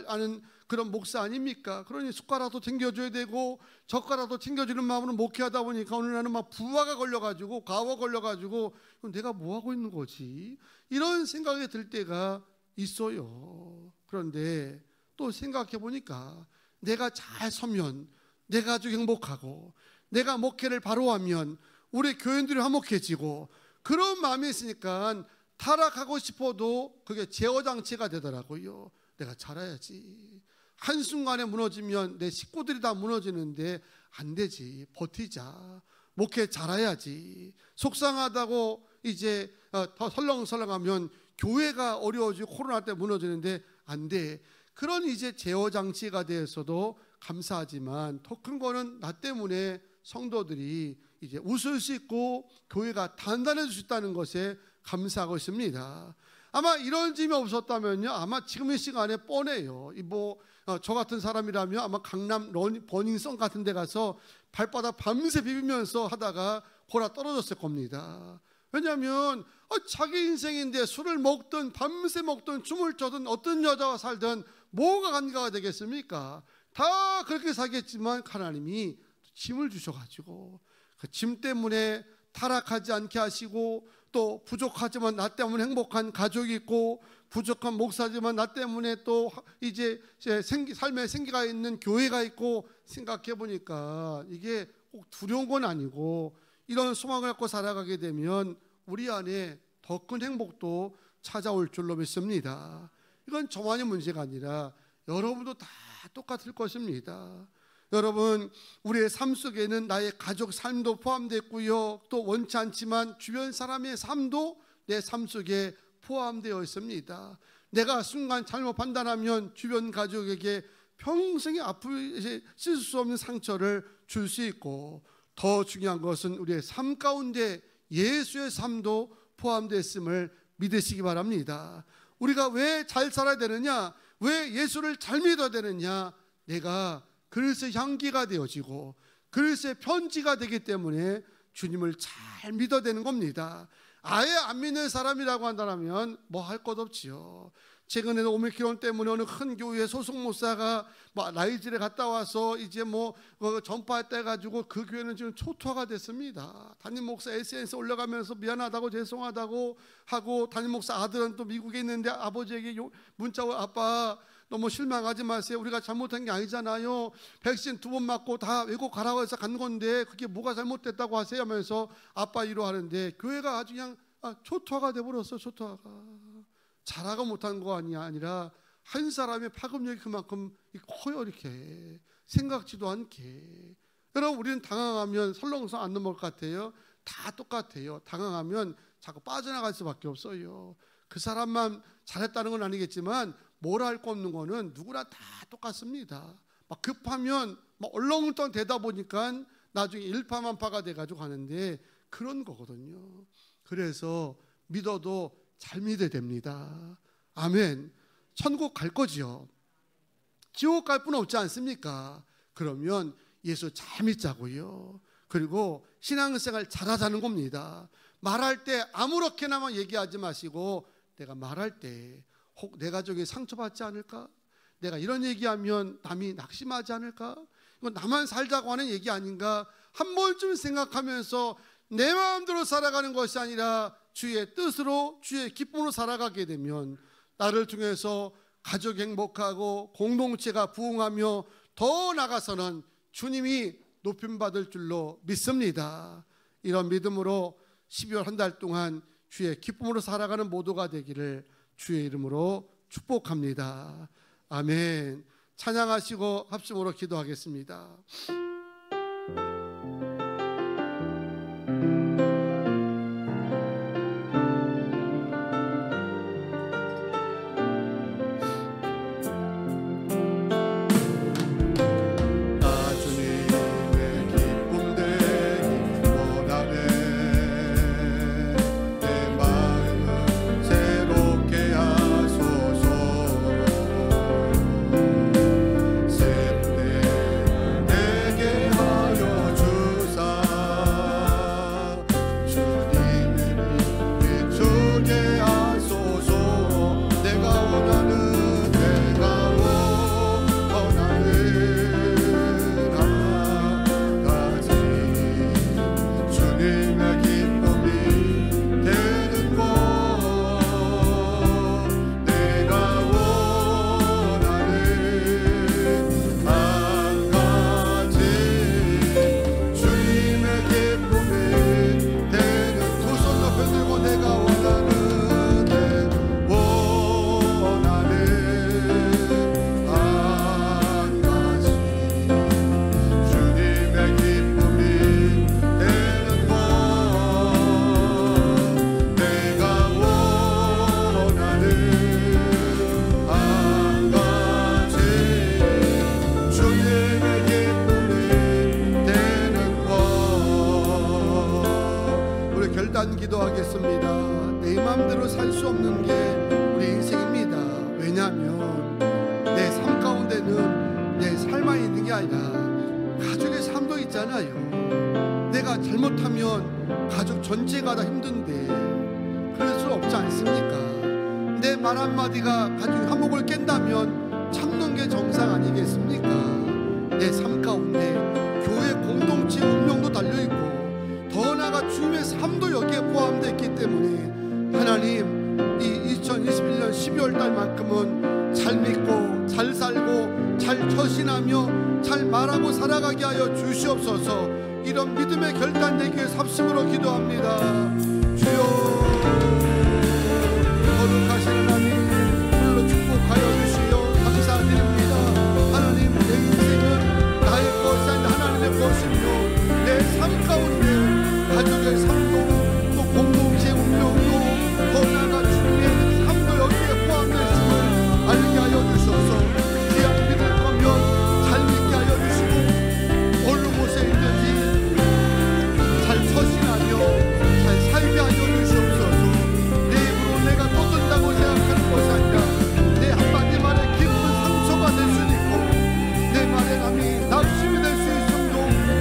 S2: 아는 그런 목사 아닙니까? 그러니 숟가락도 챙겨줘야 되고 젓가락도 챙겨주는 마음으로 목회하다 보니까 어느 날은 막 부하가 걸려가지고 가와 걸려가지고 내가 뭐 하고 있는 거지? 이런 생각이 들 때가 있어요. 그런데 또 생각해 보니까 내가 잘 서면 내 가족이 행복하고 내가 목회를 바로 하면 우리 교인들이 화목해지고 그런 마음이 있으니까 타락하고 싶어도 그게 제어장치가 되더라고요. 내가 잘해야지. 한순간에 무너지면 내 식구들이 다 무너지는데 안 되지. 버티자. 목회 잘해야지. 속상하다고 이제 더 설렁설렁하면 교회가 어려워지고 코로나 때 무너지는데 안 돼. 그런 이제 제어장치가 되어서도 감사하지만 더 큰 거는 나 때문에 성도들이 이제 웃을 수 있고 교회가 단단해질 수 있다는 것에 감사하고 있습니다. 아마 이런 점이 없었다면요, 아마 지금 이 시간에 뻔해요. 저 같은 사람이라면 아마 강남 버닝썬 같은 데 가서 발바닥 밤새 비비면서 하다가 골아 떨어졌을 겁니다. 왜냐하면 자기 인생인데 술을 먹든 밤새 먹든 춤을 춰든 어떤 여자와 살든 뭐가 관계가 되겠습니까? 다 그렇게 살겠지만 하나님이 짐을 주셔가지고 그 짐 때문에 타락하지 않게 하시고 또 부족하지만 나 때문에 행복한 가족이 있고 부족한 목사지만 나 때문에 또 이제 삶에 생기가 있는 교회가 있고 생각해 보니까 이게 꼭 두려운 건 아니고 이런 소망을 갖고 살아가게 되면 우리 안에 더 큰 행복도 찾아올 줄로 믿습니다. 이건 저만의 문제가 아니라 여러분도 다 똑같을 것입니다. 여러분, 우리의 삶 속에는 나의 가족 삶도 포함되어 또 원치 않지만 주변 사람의 삶도 내 삶 속에 포함되어 있습니다. 내가 순간 잘못 판단하면 주변 가족에게 평생에 아플 수 없는 상처를 줄 수 있고 더 중요한 것은 우리의 삶 가운데 예수의 삶도 포함되었음을 믿으시기 바랍니다. 우리가 왜 잘 살아야 되느냐? 왜 예수를 잘 믿어야 되느냐? 내가 그리스도의 향기가 되어지고 그리스도의 편지가 되기 때문에 주님을 잘 믿어야 되는 겁니다. 아예 안 믿는 사람이라고 한다면 뭐 할 것 없지요. 최근에는 오미크론 때문에 어느 큰 교회 소속 목사가 라이즈에 갔다 와서 이제 전파했다 해가지고 그 교회는 지금 초토화가 됐습니다. 담임 목사 SNS 올려가면서 미안하다고 죄송하다고 하고, 담임 목사 아들은 또 미국에 있는데 아버지에게 문자 와, 아빠 너무 실망하지 마세요. 우리가 잘못한 게 아니잖아요. 백신 2번 맞고 다 외국 가라고 해서 간 건데 그게 뭐가 잘못됐다고 하세요 하면서 아빠 위로하는데 교회가 아주 그냥 초토화가 돼버렸어. 초토화가. 잘하고 못한 거 아니라 한 사람의 파급력이 그만큼 커요. 이렇게 생각지도 않게. 여러분, 우리는 당황하면 설렁설렁 안 넘어갈 것 같아요. 다 똑같아요. 당황하면 자꾸 빠져나갈 수밖에 없어요. 그 사람만 잘했다는 건 아니겠지만 뭘 할 거 없는 거는 누구나 다 똑같습니다. 막 급하면 얼렁뚱 되다 보니까 나중에 일파만파가 돼가지고 가는데 그런 거거든요. 그래서 믿어도 잘 믿어야 됩니다. 아멘. 천국 갈 거지요. 지옥 갈 뿐 없지 않습니까? 그러면 예수 잘 믿자고요. 그리고 신앙생활 잘하자는 겁니다. 말할 때 아무렇게나만 얘기하지 마시고 내가 말할 때 혹 내 가족이 상처받지 않을까? 내가 이런 얘기하면 남이 낙심하지 않을까? 이건 나만 살자고 하는 얘기 아닌가? 한 번쯤 생각하면서 내 마음대로 살아가는 것이 아니라 주의 뜻으로 주의 기쁨으로 살아가게 되면 나를 통해서 가족이 행복하고 공동체가 부흥하며 더 나아가서는 주님이 높임받을 줄로 믿습니다. 이런 믿음으로 12월 한 달 동안 주의 기쁨으로 살아가는 모두가 되기를 주의 이름으로 축복합니다. 아멘. 찬양하시고 합심으로 기도하겠습니다.
S4: 내게 하여 주
S2: 없는 게 우리 인생입니다. 왜냐하면 내 삶 가운데는 내 삶만 있는 게 아니라 가족의 삶도 있잖아요. 내가 잘못하면 가족 전체가 다 힘든데 그럴 수 없지 않습니까? 내 말 한마디가 가족 화목을 깬다면 참는 게 정상 아니겠습니까? 내 삶 가운데 교회 공동체 운명도 달려있고 더 나아가 주님의 삶도 여기에 포함되어 있기 때문에 하나님, 이 2021년 12월 달만큼은 잘 믿고 잘 살고 잘 처신하며 잘 말하고 살아가게 하여 주시옵소서. 이런 믿음의 결단 되기에 삽심으로 기도합니다. 주여, 거룩하신 하나님, 오늘로 축복하여 주시어 감사드립니다. 하나님, 내 인생은 나의 것이 아니라 하나님의 것이며 내 삶 가운데 가족의 삶도 또 공동체 운명도 더 나아가 주님의 삶도 여기에 포함되었음을 알게 하여 주셔서 귀한 믿을 거면 잘 믿게 하여 주시고 어느 곳에 있든지 잘 처신하며 잘 살게 하여 주시옵소서. 내 입으로 내가 떠든다고 생각하는 것이 아니라 내 한마디 말에 깊은 상처가 될 수 있고 내 말에 남이 낙심이 될 수 있음도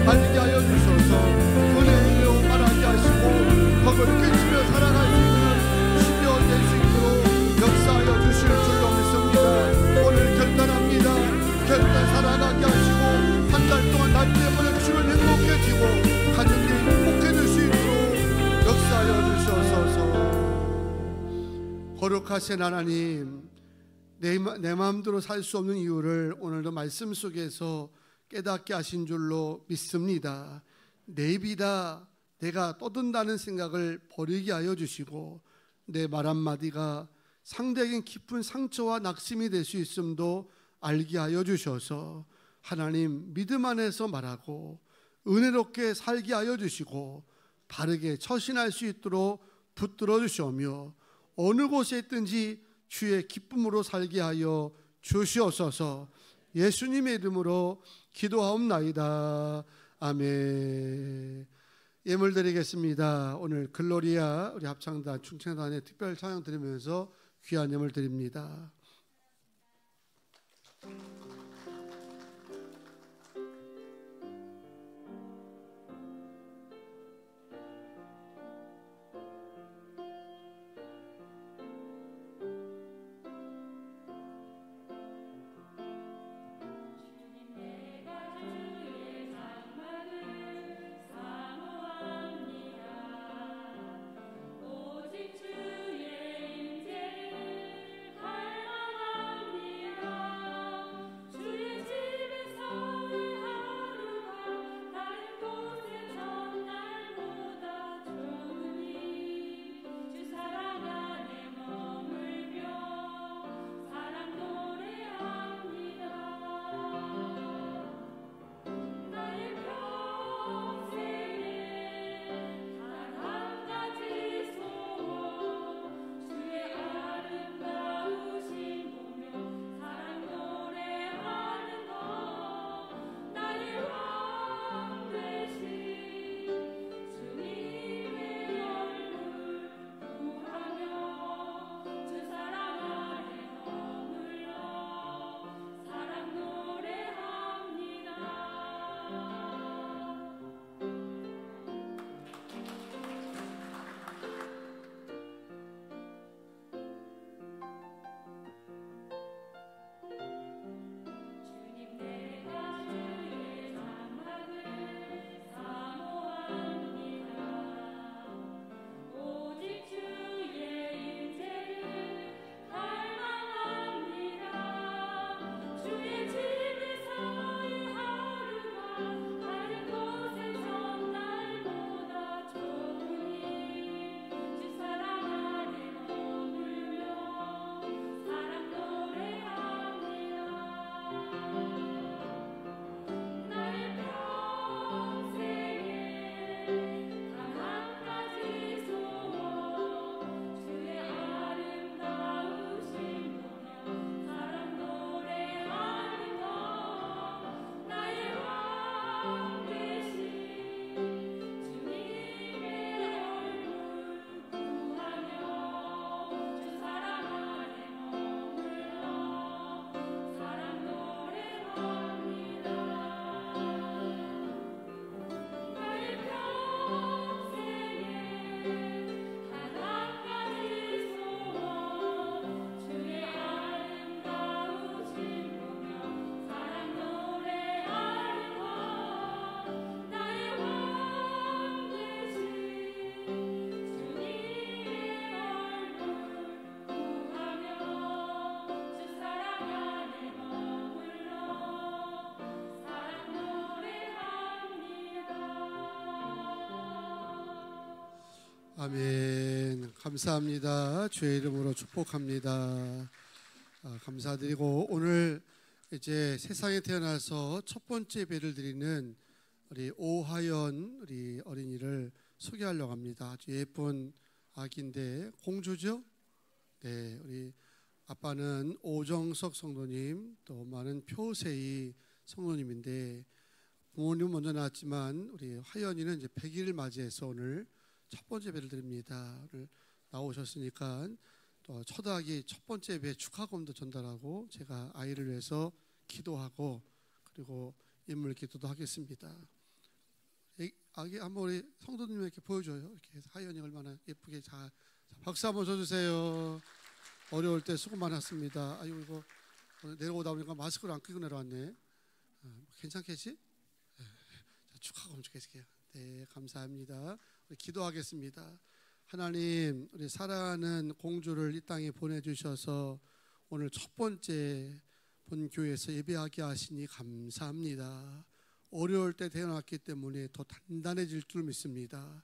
S2: 알게 하여 주셔서 은혜로 말하게 하시고 덕을 끼치며 살아갈 수 있는 시대가 될 수 있도록 역사하여 주실 줄로 믿습니다. 오늘 결단합니다. 결단 살아가게 하시고 한 달 동안 날 때문에 주를 행복해지고 가족이 행복해질 수 있도록 역사하여 주셔서. 거룩하신 하나님, 내 마음대로 살 수 없는 이유를 오늘도 말씀 속에서 깨닫게 하신 줄로 믿습니다. 내 입이다 내가 떠든다는 생각을 버리게 하여 주시고 내 말 한마디가 상대에겐 깊은 상처와 낙심이 될 수 있음도 알게 하여 주셔서 하나님, 믿음 안에서 말하고 은혜롭게 살게 하여 주시고 바르게 처신할 수 있도록 붙들어 주시오며 어느 곳에 있든지 주의 기쁨으로 살게 하여 주시옵소서. 예수님의 이름으로 기도하옵나이다. 아멘. 예물 드리겠습니다. 오늘 글로리아 우리 합창단 충청단의 특별 찬양 드리면서 귀한 예물 드립니다. 아멘. 감사합니다. 주의 이름으로 축복합니다. 감사드리고 오늘 이제 세상에 태어나서 첫 번째 예배를 드리는 우리 오하연 우리 어린이를 소개하려고 합니다. 아주 예쁜 아기인데 공주죠? 네, 우리 아빠는 오정석 성도님, 또 엄마는 표세희 성도님인데 부모님은 먼저 나왔지만 우리 하연이는 이제 100일을 맞이해서 오늘 첫 번째 예배를 드립니다. 오늘 나오셨으니까 또 첫 아기 첫 번째 예배 축하금도 전달하고 제가 아이를 위해서 기도하고 그리고 인물 기도도 하겠습니다. 아기 한번 우리 성도님에게 보여줘요. 이렇게 하연이 얼마나 예쁘게 잘. 박수 한번 쳐주세요. 어려울 때 수고 많았습니다. 아이고 이거 내려오다 보니까 마스크를 안 끼고 내려왔네. 괜찮겠지? 축하금 주겠어요. 네, 감사합니다. 우리 기도하겠습니다. 하나님, 우리 사랑하는 공주를 이 땅에 보내주셔서 오늘 첫 번째 본교회에서 예배하게 하시니 감사합니다. 어려울 때 태어났기 때문에 더 단단해질 줄 믿습니다.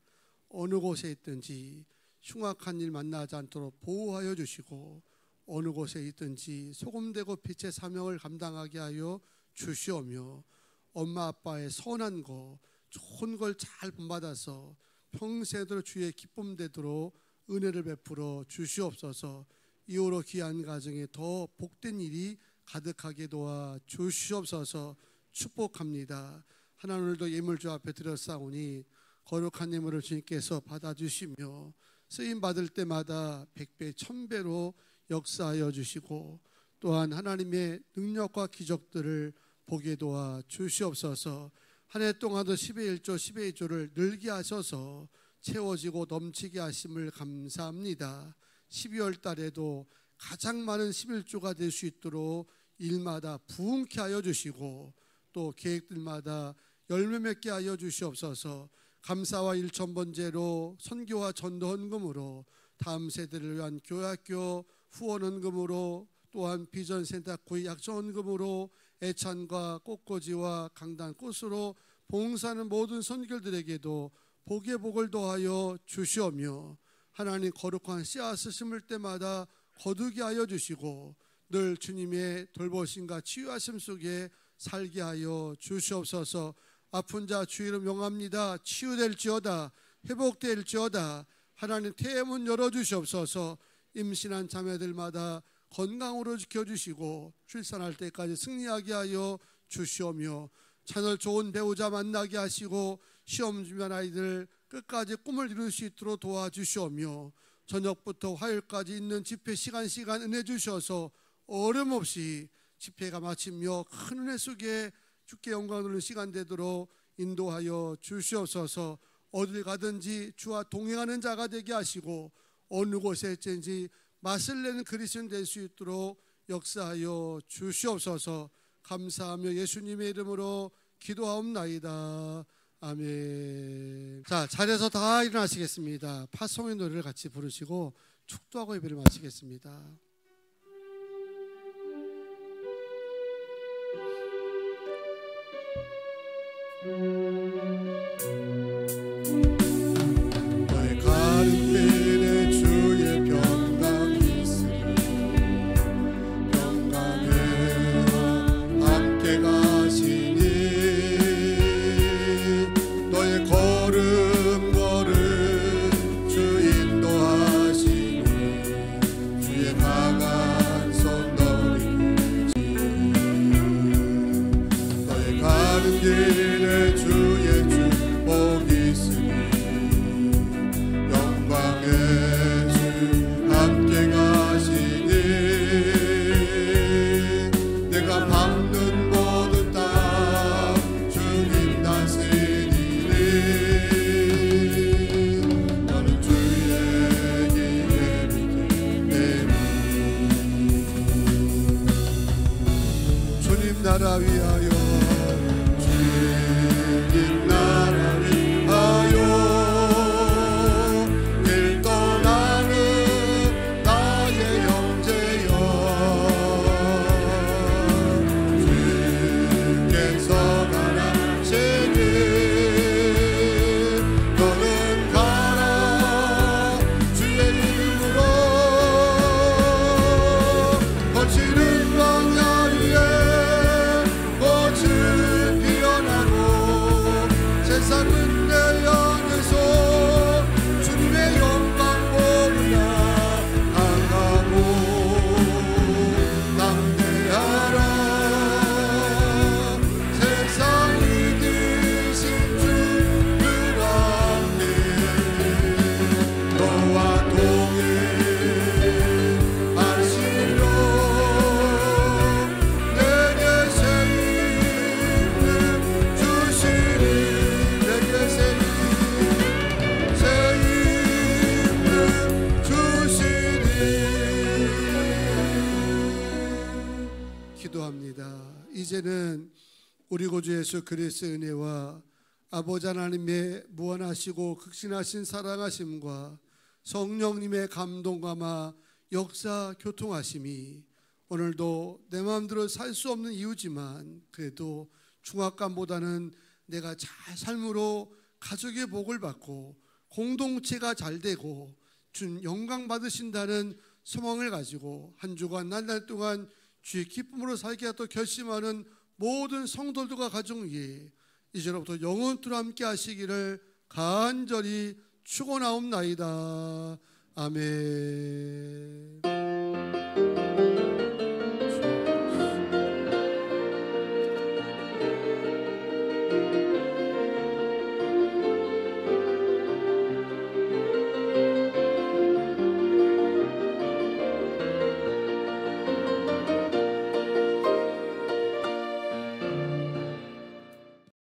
S2: 어느 곳에 있든지 흉악한 일 만나지 않도록 보호하여 주시고 어느 곳에 있든지 소금되고 빛의 사명을 감당하게 하여 주시오며 엄마 아빠의 선한 거 좋은 걸 잘 본받아서 평생도록 주의 기쁨 되도록 은혜를 베풀어 주시옵소서. 이후로 귀한 가정에 더 복된 일이 가득하게 도와 주시옵소서. 축복합니다. 하나님, 오늘도 예물주 앞에 드렸사오니 거룩한 예물을 주님께서 받아주시며 쓰임받을 때마다 100배 1000배로 역사하여 주시고 또한 하나님의 능력과 기적들을 보게 도와 주시옵소서. 한 해 동안도 10의 1조 10의 2조를 늘게 하셔서 채워지고 넘치게 하심을 감사합니다. 12월 달에도 가장 많은 11조가 될 수 있도록 일마다 부흥케 하여 주시고 또 계획들마다 열매 맺게 하여 주시옵소서. 감사와 일천번제로 선교와 전도 헌금으로 다음 세대를 위한 교학교 후원 헌금으로 또한 비전센터 구의 약정 헌금으로 애찬과 꽃꽂이와 강단 꽃으로 봉사하는 모든 선교들에게도 복의 복을 더하여 주시오며 하나님 거룩한 씨앗을 심을 때마다 거두게 하여 주시고 늘 주님의 돌보심과 치유하심 속에 살게 하여 주시옵소서. 아픈 자 주 이름 명합니다. 치유될지어다 회복될지어다. 하나님 태문 열어주시옵소서. 임신한 자매들마다 건강으로 지켜주시고 출산할 때까지 승리하게 하여 주시오며 채널 좋은 배우자 만나게 하시고 시험 준비한 아이들 끝까지 꿈을 이룰 수 있도록 도와주시오며 저녁부터 화요일까지 있는 집회 시간 은혜 주셔서 어려움 없이 집회가 마치며 큰 은혜 속에 주께 영광 돌리는 시간 되도록 인도하여 주시옵소서. 어딜 가든지 주와 동행하는 자가 되게 하시고 어느 곳에 있든지 맛을 내는 그리스도인 될 수 있도록 역사하여 주시옵소서. 감사하며 예수님의 이름으로 기도하옵나이다. 아멘. 자, 자리에서 다 일어나시겠습니다. 파송의 노래를 같이 부르시고 축도하고 예배를 마치겠습니다. 너의 가는 길에 주의 평강이 있으리 평강에 함께 가시니 너의 걸음 주 인도하시니 주의 강한 손 너를 이끌지 너의 가는 길에 주의 축복이 있으니 영광의 주 함께 가시니 내가 밟는 모든 땅 주님 다스리니 너는 주의 길을 믿으니 주님 나라 위하여 주님 나라 위하여 길 떠나는 나의 형제여 주께서 가라시니 너는 가라 이제는 우리 구주 예수 그리스도의 은혜와 아버지 하나님의 무한하시고 극신하신 사랑하심과 성령님의 감동감화 역사 교통하심이 오늘도 내 마음대로 살 수 없는 이유지만 그래도 중압감보다는 내가 잘 삶으로 가족의 복을 받고 공동체가 잘 되고 준 영광 받으신다는 소망을 가지고 한 주간 날 동안 주의 기쁨으로 살겠다 결심하는 모든 성도들과 가정 위에 이제로부터 영원토록 함께 하시기를 간절히 축원하옵나이다. 아멘.